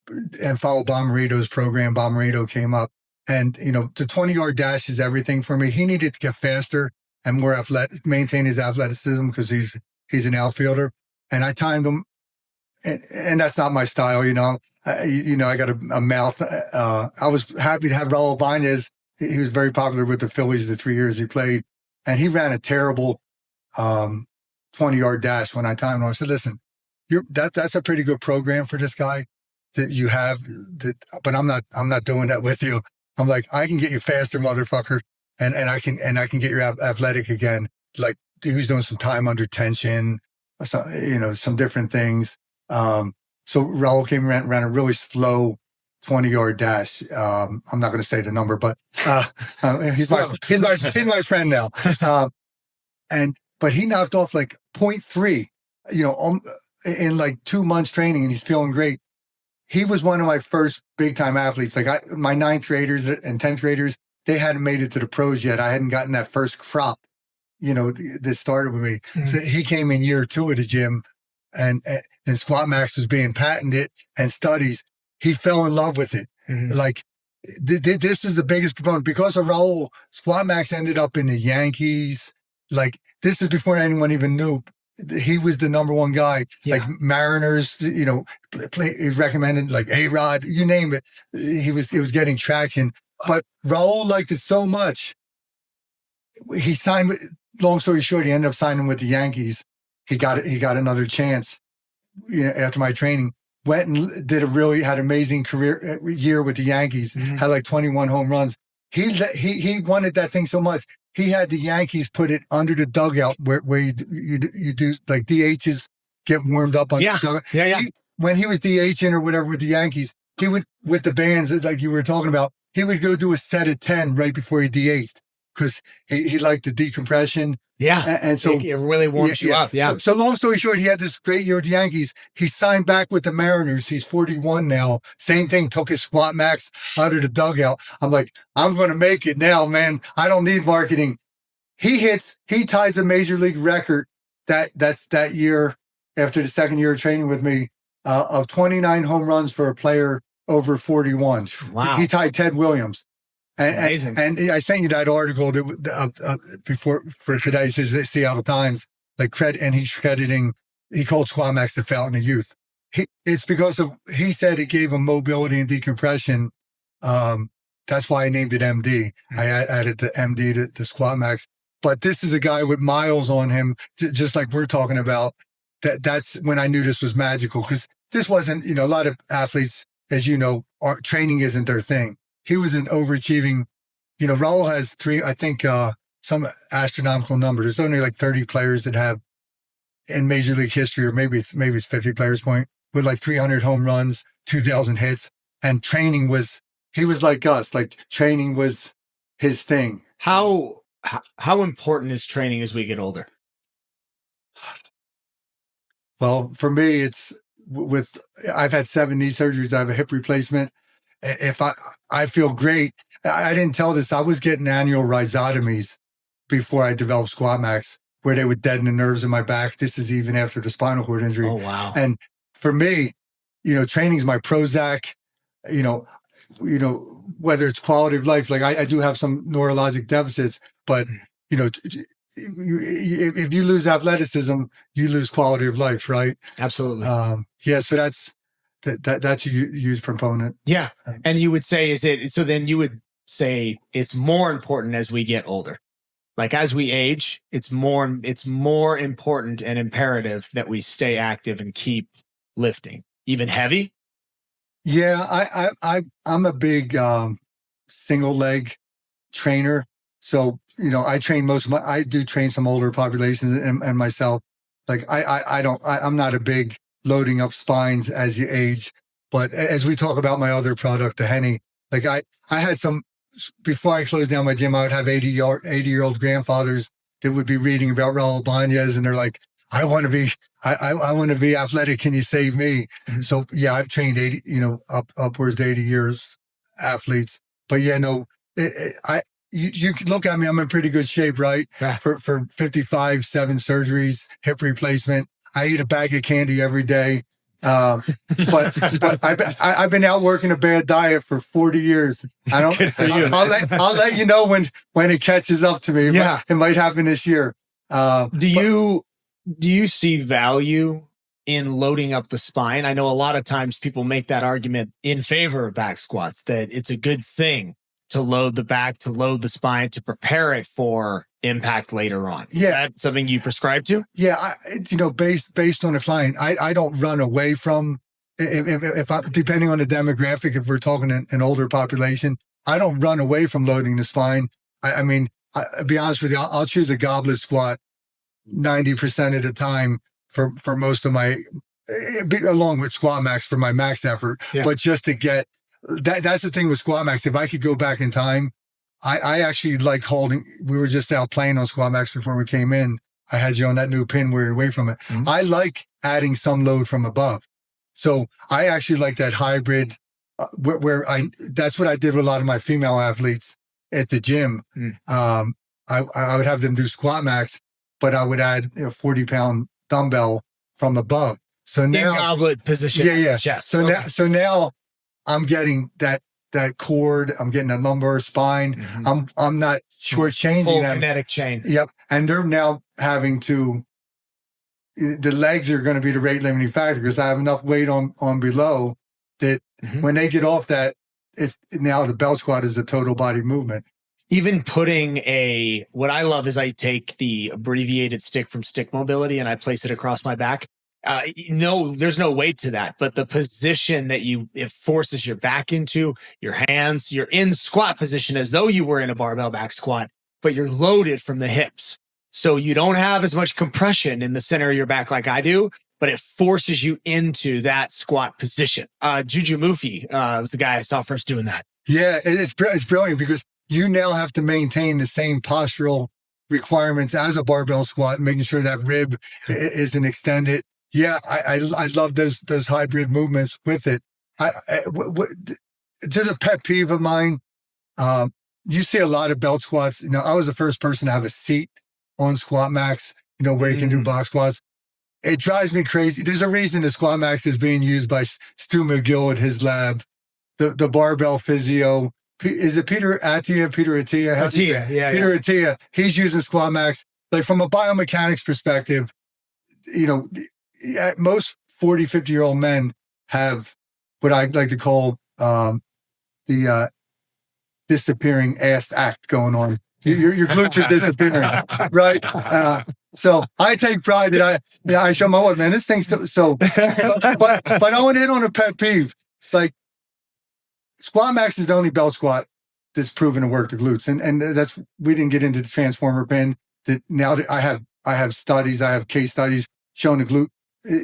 and follow Bomarito's program. Bomarito came up, and the 20-yard dash is everything for me. He needed to get faster and more athletic, maintain his athleticism because he's an outfielder. And I timed him, and that's not my style. I got a mouth. I was happy to have Raul Banez. He was very popular with the Phillies the 3 years he played, and he ran a terrible 20-yard dash when I timed him. I said, listen, that's a pretty good program for this guy that you have, but I'm not doing that with you. I'm like, I can get you faster, motherfucker. And I can get you athletic again. Like he was doing some time under tension, some different things. So Raul came and ran a really slow 20-yard dash. I'm not going to say the number, but he's my friend now. But he knocked off like 0.3, in like 2 months training, and he's feeling great. He was one of my first big time athletes. Like my 9th graders and 10th graders, they hadn't made it to the pros yet. I hadn't gotten that first crop, that started with me. So he came in year 2 of the gym, and SquatMax was being patented and studies. He fell in love with it. Like this is the biggest proponent because of Raul. SquatMax ended up in the Yankees. Like this is before anyone even knew. He was the number one guy. Like Mariners, he recommended like A-Rod, you name it. He was getting traction. But Raul liked it so much. He signed with, long story short, he ended up signing with the Yankees. He got another chance, after my training. Went and had an amazing career year with the Yankees. Had like 21 home runs. He wanted that thing so much. He had the Yankees put it under the dugout where you do like DHs get warmed up on the dugout. Yeah. When he was DHing or whatever with the Yankees, he would, with the bands like you were talking about, he would go do a set of 10 right before he DH'd because he liked the decompression. Yeah. And so it really warms you up. Yeah. So long story short, he had this great year with the Yankees. He signed back with the Mariners. He's 41 now. Same thing, took his SquatMax under the dugout. I'm like, I'm going to make it now, man. I don't need marketing. He ties the major league record that's that year after the second year of training with me of 29 home runs for a player over 41. Wow. He tied Ted Williams. Amazing. And I sent you that article before for today's Seattle Times. He's crediting. He called SquatMax the fountain of youth. It's because he said it gave him mobility and decompression. That's why I named it MD. I added the MD to SquatMax. But this is a guy with miles on him, just like we're talking about. That's when I knew this was magical, because this wasn't, a lot of athletes, as you know, training isn't their thing. He was an overachieving, Raul has some astronomical number. There's only like 30 players that have in Major League history, or maybe it's 50 players point, with like 300 home runs, 2,000 hits. And he was like us, like training was his thing. How important is training as we get older? Well, for me, I've had 7 knee surgeries. I have a hip replacement. If I feel great. I didn't tell this. I was getting annual rhizotomies before I developed SquatMax, where they would deaden the nerves in my back. This is even after the spinal cord injury. Oh, wow. And for me, training is my Prozac, whether it's quality of life. Like I do have some neurologic deficits, but, if you lose athleticism, you lose quality of life, right? Absolutely. So that's a huge proponent. Yeah. And you would say, then you would say it's more important as we get older. Like as we age, it's more important and imperative that we stay active and keep lifting, even heavy. Yeah. I'm a big, single leg trainer. So, I train I do train some older populations and myself. Like I'm not a big loading up spines as you age. But as we talk about my other product, the Henny, like I had some, before I closed down my gym, I would have 80-year-old grandfathers that would be reading about Raul Banez, and they're like, I want to be athletic. Can you save me? Mm-hmm. So yeah, I've trained 80, upwards to 80 years athletes. But yeah, no, you can look at me, I'm in pretty good shape, right? Yeah. For 55, 7 surgeries, hip replacement. I eat a bag of candy every day. But I've been out working a bad diet for 40 years. I'll let you know when it catches up to me. It might happen this year. Do you see value in loading up the spine? I know a lot of times people make that argument in favor of back squats, that it's a good thing to load the back, to load the spine, to prepare it for impact later on. Is that something you prescribe to? Yeah, based on the client, I don't run away from, if I, depending on the demographic, if we're talking an older population, I don't run away from loading the spine. I'll be honest with you, I'll choose a goblet squat 90% of the time for most of my, along with SquatMax for my max effort, but just to get, that's the thing with SquatMax. If I could go back in time, I actually like holding, we were just out playing on SquatMax before we came in. I had you on that new pin where you're away from it. Mm-hmm. I like adding some load from above. So I actually like that hybrid that's what I did with a lot of my female athletes at the gym. I would have them do SquatMax, but I would add a 40-pound dumbbell from above. So now, in goblet position. Yeah. Chest. So now I'm getting that cord, I'm getting a lumbar spine. Mm-hmm. I'm not shortchanging full them. Kinetic chain. Yep. And they're now having to, the legs are going to be the rate limiting factor, because I have enough weight on below that when they get off that it's now the belt squat is a total body movement. Even putting what I love is I take the abbreviated stick from Stick Mobility and I place it across my back. No, there's no weight to that, but the position that it forces your back into, your hands, you're in squat position as though you were in a barbell back squat, but you're loaded from the hips. So you don't have as much compression in the center of your back like I do, but it forces you into that squat position. Juju Mufi was the guy I saw first doing that. Yeah, it's brilliant because you now have to maintain the same postural requirements as a barbell squat, making sure that rib isn't extended. Yeah, I love those hybrid movements with it. Just a pet peeve of mine. You see a lot of belt squats. I was the first person to have a seat on SquatMax, where you can do box squats. It drives me crazy. There's a reason the SquatMax is being used by Stu McGill at his lab. The barbell physio. Is it Peter Attia? Attia, yeah. Peter Attia. He's using SquatMax. Like from a biomechanics perspective, most 40, 50-year-old men have what I like to call the disappearing ass act going on. Your glutes are disappearing, right? So I take pride that I show my wife, man, this thing's so but I want to hit on a pet peeve. Like SquatMax is the only belt squat that's proven to work the glutes. And that's, we didn't get into the transformer pin that now that I have studies, I have case studies showing the glute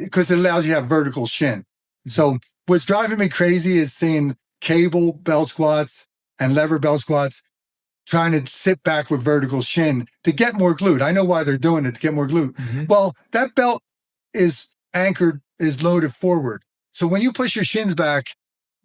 because it allows you to have vertical shin. So what's driving me crazy is seeing cable belt squats and lever belt squats trying to sit back with vertical shin to get more glute. I know why they're doing it, to get more glute. Mm-hmm. Well, that belt is loaded forward. So when you push your shins back,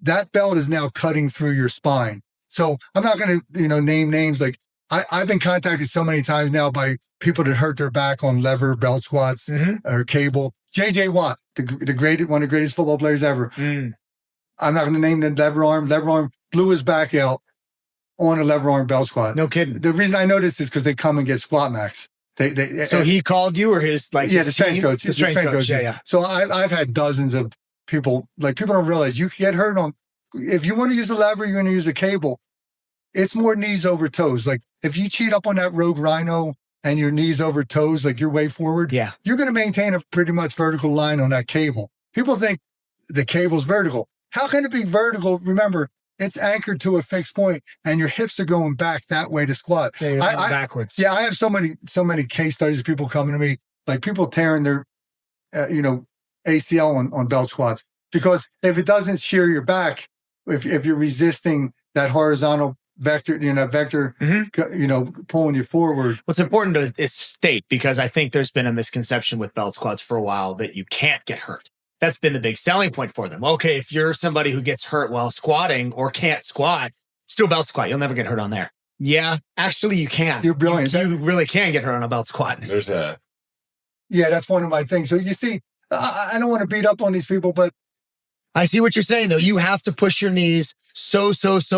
that belt is now cutting through your spine. So I'm not going to, name names. Like I've been contacted so many times now by people that hurt their back on lever belt squats or cable. JJ Watt, one of the greatest football players ever. I'm not going to name the lever arm. Lever arm blew his back out on a lever arm belt squat. No kidding. The reason I know this is because they come and get SquatMax. So he called you or his the strength coach. The strength coach. Yeah. So I've had dozens of people. Like people don't realize you can get hurt on. If you want to use a lever, you're going to use a cable. It's more knees over toes. Like if you cheat up on that Rogue Rhino and your knees over toes, like your way forward, you're going to maintain a pretty much vertical line on that cable. People think the cable's vertical. How can it be vertical? Remember, it's anchored to a fixed point and your hips are going back that way to squat. Yeah, you're going backwards. Yeah, I have so many case studies of people coming to me, like people tearing their, ACL on belt squats. Because if it doesn't shear your back, if you're resisting that horizontal vector, pulling you forward. What's important is state, because I think there's been a misconception with belt squats for a while that you can't get hurt. That's been the big selling point for them. Okay, if you're somebody who gets hurt while squatting or can't squat, still belt squat. You'll never get hurt on there. Yeah, actually you can. You're brilliant. You really can get hurt on a belt squat. Yeah, that's one of my things. So you see, I don't want to beat up on these people, but I see what you're saying, though. You have to push your knees so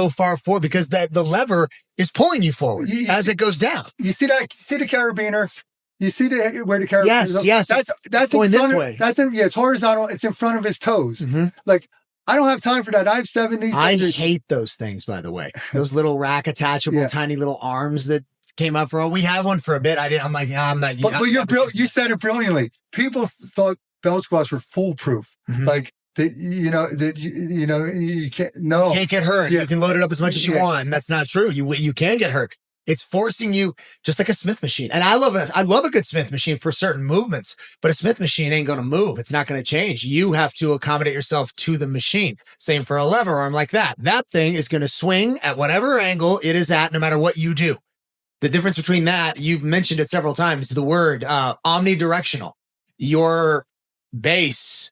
far forward because the lever is pulling you forward as it goes down. You see that? You see the carabiner? You see where the carabiner is? Yes. That's going this way. It's horizontal. It's in front of his toes. Mm-hmm. Like, I don't have time for that. I have 70. I hate those things, by the way. Those little rack attachable, tiny little arms that came up for, we have one for a bit. I'm like, I'm not. But you said it brilliantly. People thought belt squats were foolproof. Mm-hmm. Like, you can't. No, you can't get hurt. Yeah. You can load it up as much as you want, and that's not true. You can get hurt. It's forcing you, just like a Smith machine. And I love a good Smith machine for certain movements, but a Smith machine ain't going to move. It's not going to change. You have to accommodate yourself to the machine. Same for a lever arm like that. That thing is going to swing at whatever angle it is at, no matter what you do. The difference between that, you've mentioned it several times, the word omnidirectional. Your base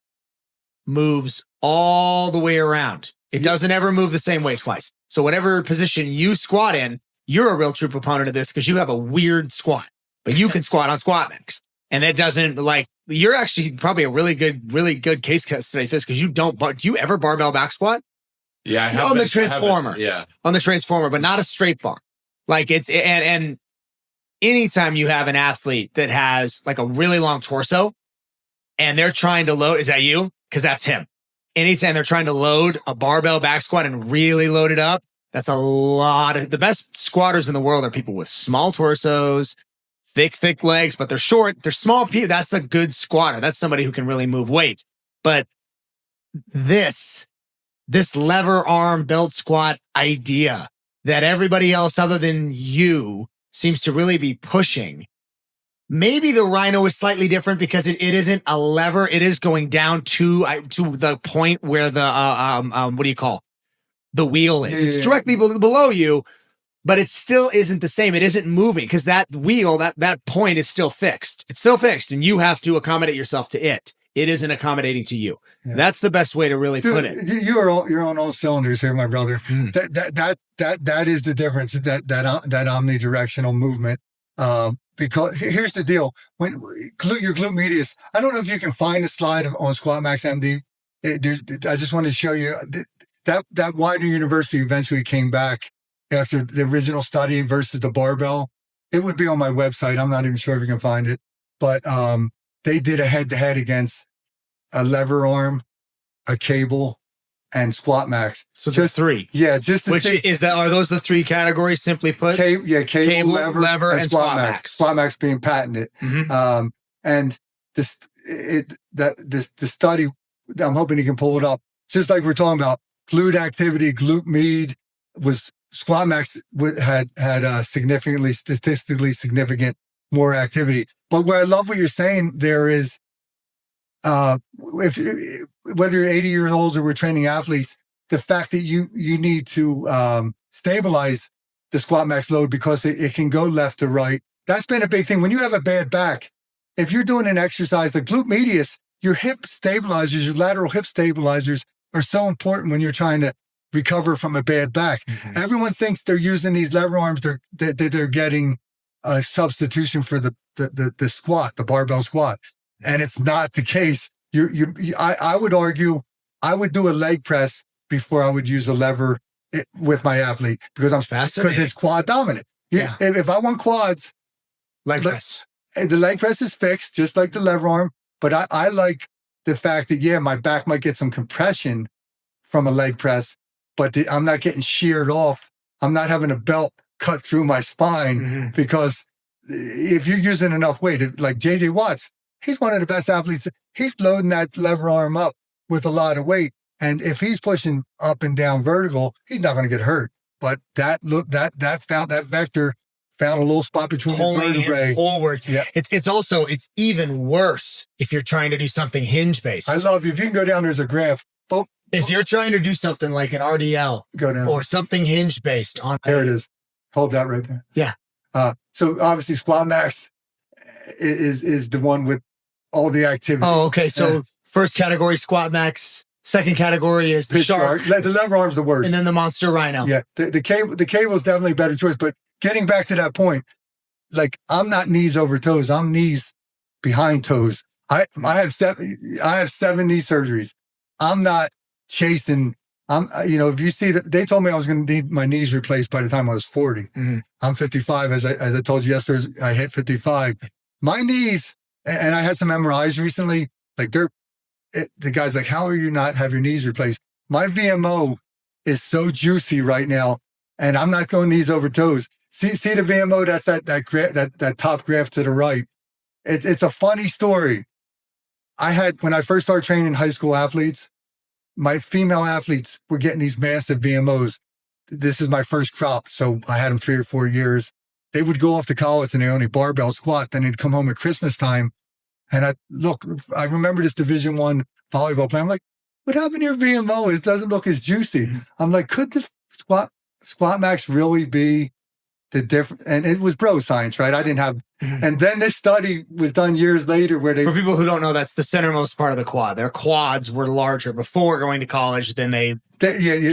moves all the way around. It doesn't ever move the same way twice. So whatever position you squat in, you're a real true proponent of this because you have a weird squat, but you can squat on SquatMax. And that doesn't you're actually probably a really good case study for this because do you ever barbell back squat? Yeah. I on the transformer. Yeah. On the transformer, but not a straight bar. Like and anytime you have an athlete that has like a really long torso and they're trying to load, is that you? Because that's him. anytime they're trying to load a barbell back squat and really load it up, that's a lot of the best squatters in the world are people with small torsos, thick legs, but they're short, they're small people. That's a good squatter. That's somebody who can really move weight. But this lever arm belt squat idea that everybody else other than you seems to really be pushing. Maybe the Rhino is slightly different because it isn't a lever. It is going down to the point where the what do you call the wheel is? It's directly below you, but it still isn't the same. It isn't moving because that wheel, that point is still fixed. It's still fixed, and you have to accommodate yourself to it. It isn't accommodating to you. Yeah. That's the best way to really put it. You're on all cylinders here, my brother. That is the difference. That omnidirectional movement. Because here's the deal: when your glute medius, I don't know if you can find a slide on SquatMax MD. I just wanted to show you that Widener University eventually came back after the original study versus the barbell. It would be on my website. I'm not even sure if you can find it, but they did a head-to-head against a lever arm, a cable, and SquatMax. So just three. Yeah, just which see, is that? Are those the three cacategories? Simply put, cable, lever, and SquatMax. SquatMax being patented. Mm-hmm. And the study, I'm hoping you can pull it up. Just like we're talking about glute activity, glute med was SquatMax had significantly statistically significant more activity. But what I love what you're saying there is, if whether you're 80 years old or we're training athletes, the fact that you need to stabilize the SquatMax load because it can go left to right. That's been a big thing. When you have a bad back, if you're doing an exercise like glute medius, your hip stabilizers, your lateral hip stabilizers are so important when you're trying to recover from a bad back. Mm-hmm. Everyone thinks they're using these lever arms, they're getting a substitution for the squat, the barbell squat. And it's not the case. I would argue I would do a leg press before I would use a lever with my athlete because it's quad dominant. Yeah. If I want quads, leg press. The leg press is fixed, just like the lever arm. But I like the fact that, my back might get some compression from a leg press, but I'm not getting sheared off. I'm not having a belt cut through my spine because if you're using enough weight, like JJ Watts, he's one of the best athletes. He's loading that lever arm up with a lot of weight. And if he's pushing up and down vertical, he's not going to get hurt. But that vector found a little spot between the vertebrae. Forward. Yeah. It's even worse if you're trying to do something hinge based. I love you. If you can go down, there's a graph. If you're trying to do something like an RDL, go down. Or something hinge based on. There it is. Hold that right there. Yeah. So obviously SquatMax is the one with all the activity. Oh, okay. So first category SquatMax. Second category is the shark. The lever arm's the worst. And then the monster rhino. Yeah. The cable is definitely a better choice. But getting back to that point, like I'm not knees over toes. I'm knees behind toes. I have 7 knee surgeries. I'm not chasing. If you see that, they told me I was going to need my knees replaced by the time I was 40. Mm-hmm. I'm 55. As I told you yesterday, I hit 55. My knees, and I had some MRIs recently, like the guy's like, how are you not have your knees replaced? My VMO is so juicy right now, and I'm not going knees over toes. See the VMO? That's that top graph to the right. It's a funny story. When I first started training high school athletes, my female athletes were getting these massive VMOs. This is my first crop, so I had them 3 or 4 years. They would go off to college and they only barbell squat. Then they'd come home at Christmas time. And I remember this Division I volleyball player. I'm like, what happened to your VMO? It doesn't look as juicy. I'm like, could the SquatMax really be the difference? And it was bro science, right? I didn't have. And then this study was done years later where they. For people who don't know, that's the centermost part of the quad. Their quads were larger before going to college. Then they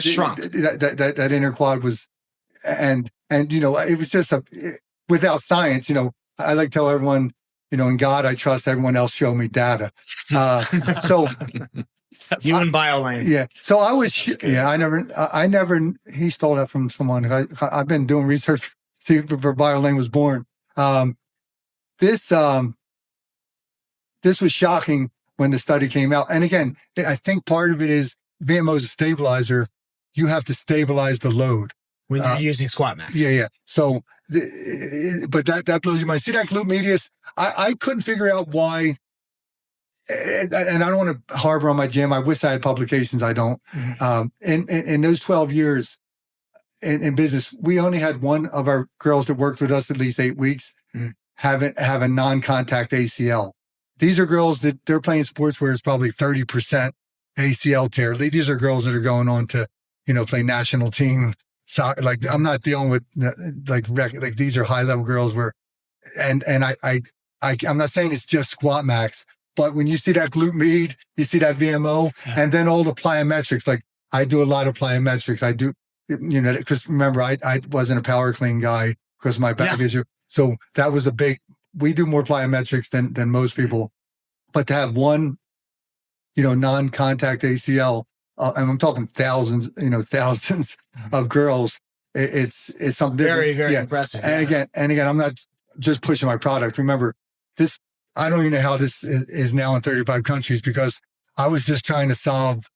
shrunk. That inner quad was, and it was just without science. I like to tell everyone. In God I trust, everyone else show me data. So you and BioLane. Yeah. So I was, I never, he stole that from someone. I've been doing research, see before BioLane was born. This was shocking when the study came out. And again, I think part of it is VMO is a stabilizer. You have to stabilize the load when you're using SquatMax. Yeah. So, but that blows your mind. See that glute medius? I couldn't figure out why. And I don't want to harbor on my gym. I wish I had publications. I don't. In those 12 years in business, we only had one of our girls that worked with us at least 8 weeks have a non-contact ACL. These are girls that they're playing sports where it's probably 30% ACL tear. These are girls that are going on to, play national team soccer. Like I'm not dealing with like these are high level girls where, and I'm not saying it's just SquatMax, but when you see that glute med, you see that VMO, and then all the plyometrics. Like I do a lot of plyometrics. I do, because remember I wasn't a power clean guy because of my back issue. So that was we do more plyometrics than most people, but to have one, non-contact ACL, and I'm talking thousands of girls, it's something very, very impressive. And again, I'm not just pushing my product. Remember this, I don't even know how this is now in 35 countries because I was just trying to solve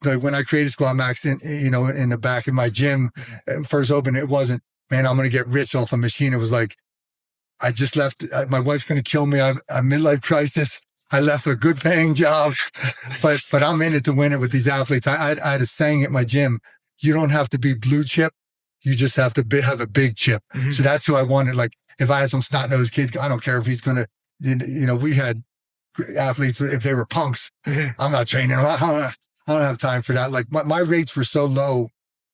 like when I created SquatMax in the back of my gym, first opened, it wasn't, man, I'm going to get rich off a machine. It was like, I just left. My wife's going to kill me. I have a midlife crisis. I left a good paying job, but I'm in it to win it with these athletes. I had a saying at my gym, you don't have to be blue chip. You just have to have a big chip. So that's who I wanted. Like if I had some snot-nosed kid, I don't care if he's going to, we had athletes, if they were punks, I'm not training them. I don't have time for that. Like my rates were so low,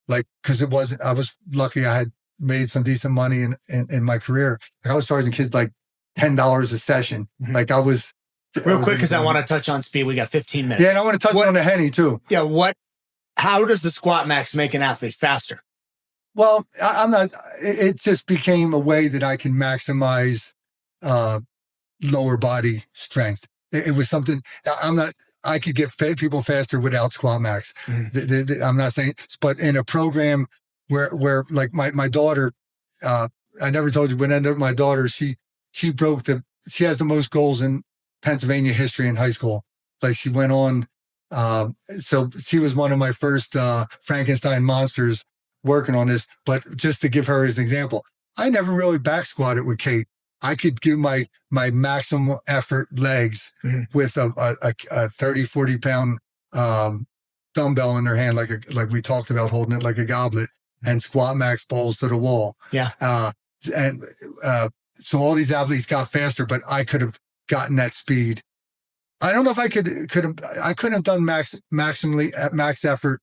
like, cause I was lucky I had made some decent money in my career. Like I was charging kids like $10 a session. Like I was real quick, because I want to touch on speed. We got 15 minutes. Yeah, and I want to touch on the Henny too. Yeah, how does the SquatMax make an athlete faster? Well, I'm not. It just became a way that I can maximize lower body strength. It was something. I could get people faster without SquatMax. I'm not saying, but in a program where like my daughter, I never told you, but my daughter, she has the most goals in Pennsylvania history in high school. Like she went on, so she was one of my first Frankenstein monsters working on this. But just to give her as an example, I never really back squatted with Kate. I could do my maximum effort legs with a 30, 40 pound dumbbell in her hand, like we talked about, holding it like a goblet, and SquatMax balls to the wall. So all these athletes got faster, but I could have gotten that speed. I don't know if I couldn't have done max effort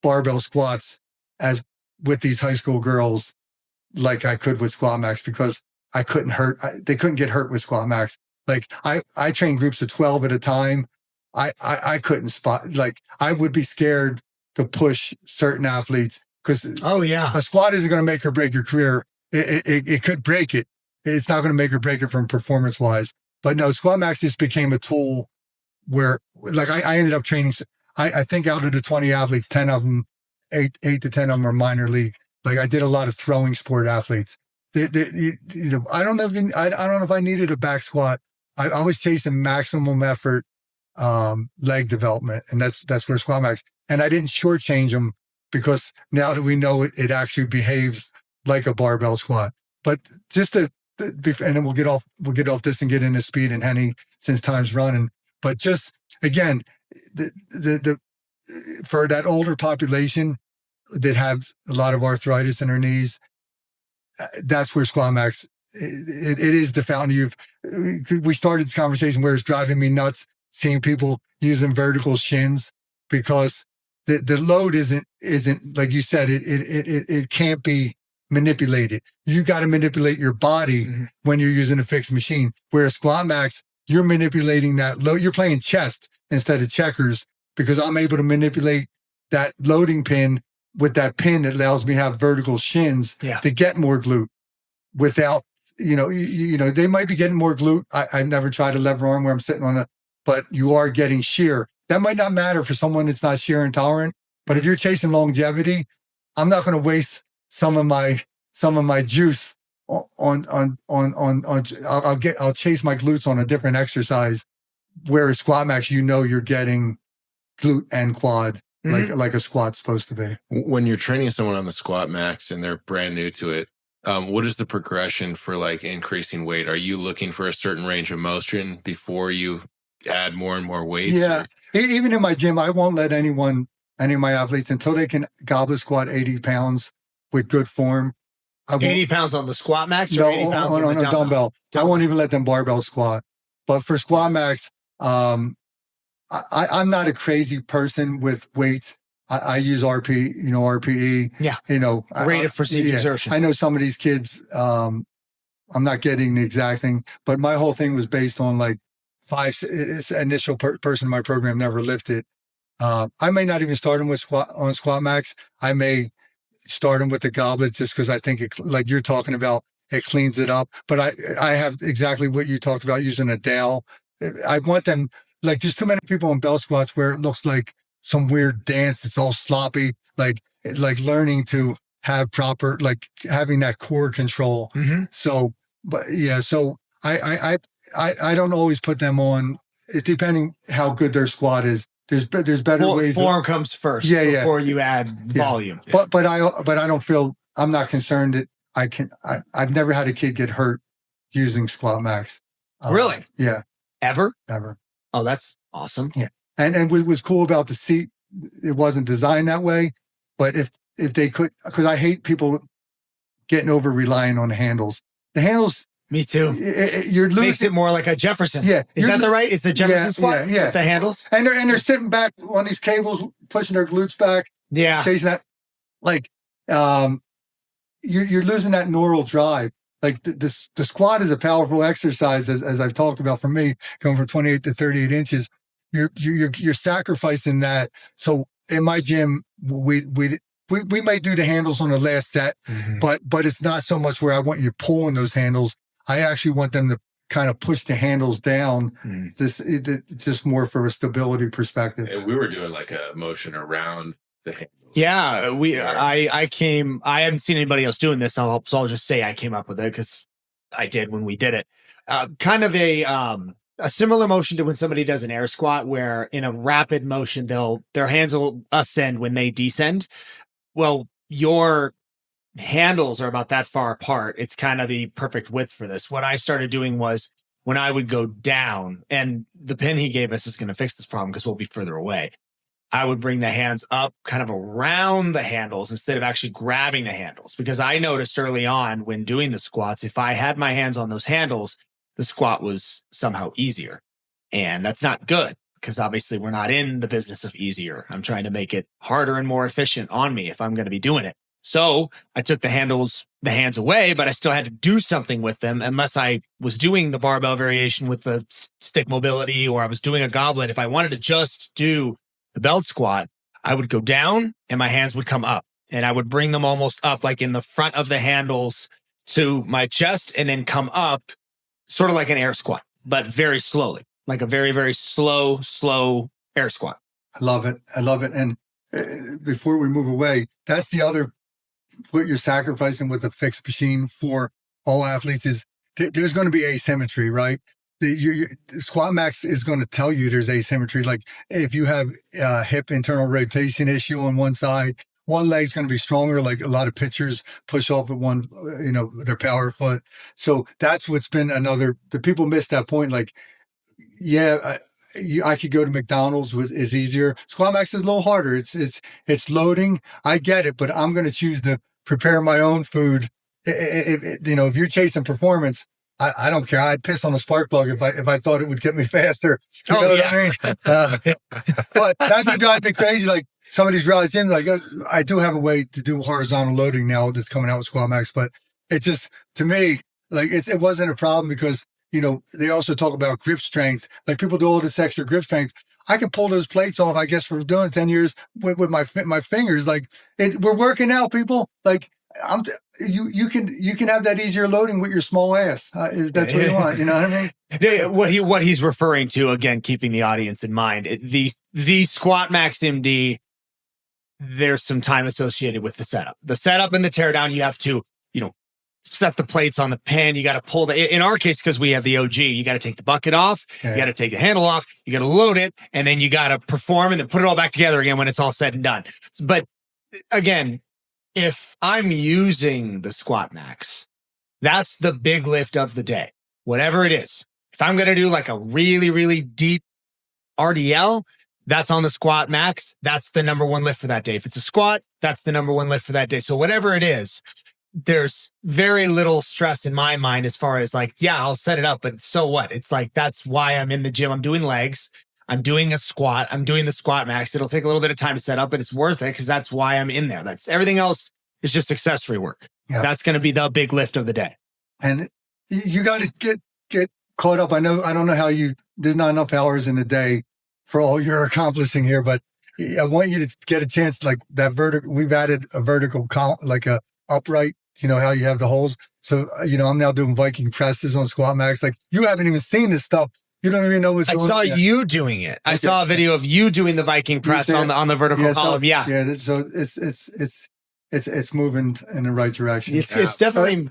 barbell squats as with these high school girls like I could with SquatMax, because I couldn't they couldn't get hurt with SquatMax. Like I train groups of 12 at a time. I couldn't spot, like I would be scared to push certain athletes because a squat isn't going to make or break your career. It could break it. It's not going to make or break it from performance wise. But no, SquatMax just became a tool where, like, I ended up training. I think out of the 20 athletes, 10 of them, 8 to 10 of them are minor league. Like I did a lot of throwing sport athletes. I don't know if I needed a back squat. I was chasing maximum effort, leg development, and that's where SquatMax. And I didn't shortchange them because now that we know it actually behaves like a barbell squat. But just and then we'll get off this and get into speed and Henny since time's running. But just again, the for that older population that have a lot of arthritis in their knees, that's where SquatMax, it is the fountain of youth. We started this conversation where it's driving me nuts seeing people using vertical shins, because the load isn't like you said, it can't be manipulated. You got to manipulate your body when you're using a fixed machine. Whereas SquatMax, you're manipulating that load. You're playing chess instead of checkers, because I'm able to manipulate that loading pin with that pin that allows me to have vertical shins to get more glute without, they might be getting more glute. I've never tried a lever arm where I'm sitting on but you are getting shear. That might not matter for someone that's not shear intolerant, but if you're chasing longevity, I'm not going to waste some of my juice on I'll chase my glutes on a different exercise whereas SquatMax, you're getting glute and quad like a squat's supposed to be. When you're training someone on the SquatMax and they're brand new to it, what is the progression for like increasing weight? Are you looking for a certain range of motion before you add more and more weights? Yeah. Even in my gym, I won't let any of my athletes, until they can goblet squat 80 pounds with good form. 80 pounds on the SquatMax, or no, 80 pounds on a dumbbell. I won't even let them barbell squat. But for SquatMax, I'm not a crazy person with weights. I use RPE. Yeah. Rate of perceived exertion. I know some of these kids, I'm not getting the exact thing, but my whole thing was based on like initial person in my program never lifted. I may not even start them on SquatMax. I may start them with the goblet just because I think it, like you're talking about, it cleans it up. But I have exactly what you talked about, using a dowel. I want them, like, there's too many people in bell squats where it looks like some weird dance. It's all sloppy, like learning to have proper, like having that core control. Mm-hmm. So, but yeah, so I don't always put them on. It depending how good their squat is. There's better ways. Form comes first before you add volume. Yeah. But I don't feel, I'm not concerned that I've never had a kid get hurt using SquatMax. Really? Yeah. Ever? Oh, that's awesome. Yeah. And what was cool about the seat, it wasn't designed that way, but if they could, because I hate people getting over relying on the handles. The handles. Me too. You're losing. Makes it more like a Jefferson. Yeah. Is that the right? Is the Jefferson squat? Yeah. With the handles? And they're sitting back on these cables, pushing their glutes back. Yeah. Chasing that. Like, you're losing that neural drive. Like the squat is a powerful exercise, as I've talked about. For me, going from 28 to 38 inches, you're sacrificing that. So in my gym, we may do the handles on the last set, but it's not so much where I want you pulling those handles. I actually want them to kind of push the handles down. Just more for a stability perspective. And we were doing like a motion around the handles. Yeah, I haven't seen anybody else doing this. So I'll just say I came up with it because I did when we did it. Kind of a similar motion to when somebody does an air squat, where in a rapid motion, their hands will ascend when they descend. Well, your handles are about that far apart. It's kind of the perfect width for this. What I started doing was when I would go down, and the pin he gave us is going to fix this problem because we'll be further away. I would bring the hands up kind of around the handles instead of actually grabbing the handles, because I noticed early on when doing the squats, if I had my hands on those handles, the squat was somehow easier. And that's not good, because obviously we're not in the business of easier. I'm trying to make it harder and more efficient on me if I'm going to be doing it. So I took the hands away, but I still had to do something with them, unless I was doing the barbell variation with the stick mobility, or I was doing a goblet. If I wanted to just do the belt squat, I would go down and my hands would come up, and I would bring them almost up, like in the front of the handles to my chest, and then come up sort of like an air squat, but very slowly, like a very, very slow air squat. I love it. And before we move away, that's the other, what you're sacrificing with a fixed machine for all athletes is there's going to be asymmetry, right? The SquatMax is going to tell you there's asymmetry. Like if you have a hip internal rotation issue on one side, one leg's going to be stronger. Like a lot of pitchers push off at one, their power foot. So that's what's been the people miss that point. Like, yeah, I could go to McDonald's is easier. SquatMax is a little harder. It's loading. I get it, but I'm going to choose to prepare my own food. If you're chasing performance, I don't care. I'd piss on a spark plug if I thought it would get me faster. You know what I mean? But that's what drives me crazy. Like some of these garage gyms, like I do have a way to do horizontal loading now that's coming out with SquatMax, but it just, to me, like it wasn't a problem because, they also talk about grip strength. Like people do all this extra grip strength. I can pull those plates off, I guess, for doing 10 years with my fingers. Like we're working out, people. Like you can have that easier loading with your small ass. If that's what you want. You know what I mean? What he's referring to, again, keeping the audience in mind, the SquatMax MD, there's some time associated with the setup. The setup and the teardown, you have to, set the plates on the pin. You got to pull in our case, because we have the OG, you got to take the bucket off. You got to take the handle off. You got to load it, and then you got to perform and then put it all back together again when it's all said and done. But again, if I'm using the SquatMax, that's the big lift of the day, whatever it is. If I'm going to do like a really, really deep RDL, that's on the SquatMax. That's the number one lift for that day. If it's a squat, that's the number one lift for that day. So whatever it is, there's very little stress in my mind as far as like, yeah, I'll set it up, but so what? It's like, that's why I'm in the gym. I'm doing legs. I'm doing a squat. I'm doing the SquatMax. It'll take a little bit of time to set up, but it's worth it because that's why I'm in there. That's everything else is just accessory work. Yeah. That's going to be the big lift of the day. And you got to get caught up. I don't know how there's not enough hours in the day for all you're accomplishing here, but I want you to get a chance like that we've added a vertical column, like a upright, you know, how you have the holes. So, you know, I'm now doing Viking presses on SquatMax. Like you haven't even seen this stuff. You don't even know what's going on. I saw you doing it. I saw a video of you doing the Viking press on the vertical column. Yeah. Yeah. So it's moving in the right direction. It's definitely,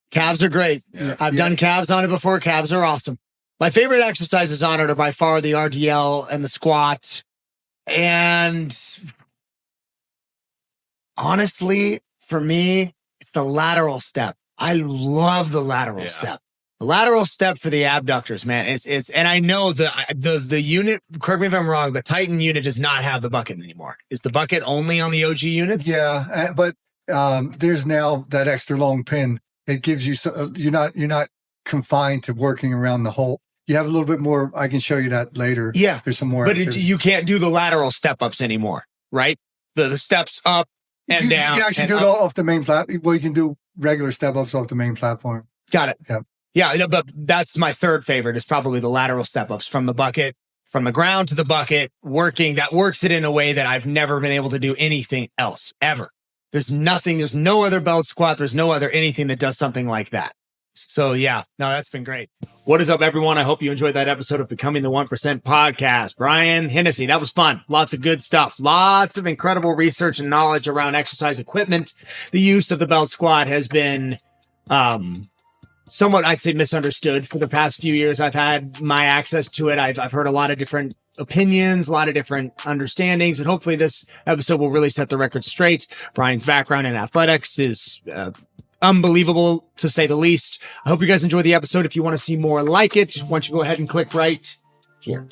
calves are great. Yeah. I've done calves on it before. Calves are awesome. My favorite exercises on it are by far the RDL and the squat. And honestly, for me, it's the lateral step. I love the lateral step. The lateral step for the abductors, man. It's and I know the unit, correct me if I'm wrong, the Titan unit does not have the bucket anymore. Is the bucket only on the OG units? Yeah, but there's now that extra long pin. It gives you you're not confined to working around the hole. You have a little bit more. I can show you that later. Yeah, there's some more. But you can't do the lateral step ups anymore, right? The steps up and down. You can actually do it off the main platform. Well, you can do regular step ups off the main platform. Got it. Yeah. Yeah, but that's my third favorite is probably the lateral step ups from the bucket, from the ground to the bucket, that works it in a way that I've never been able to do anything else ever. There's no other belt squat. There's no other anything that does something like that. So yeah, no, that's been great. What is up, everyone? I hope you enjoyed that episode of Becoming the 1% podcast. Brian Hennessy, that was fun. Lots of good stuff. Lots of incredible research and knowledge around exercise equipment. The use of the belt squat has been, somewhat, I'd say, misunderstood for the past few years. I've had my access to it. I've heard a lot of different opinions, a lot of different understandings, and hopefully this episode will really set the record straight. Brian's background in athletics is unbelievable, to say the least. I hope you guys enjoy the episode. If you want to see more like it, why don't you go ahead and click right here.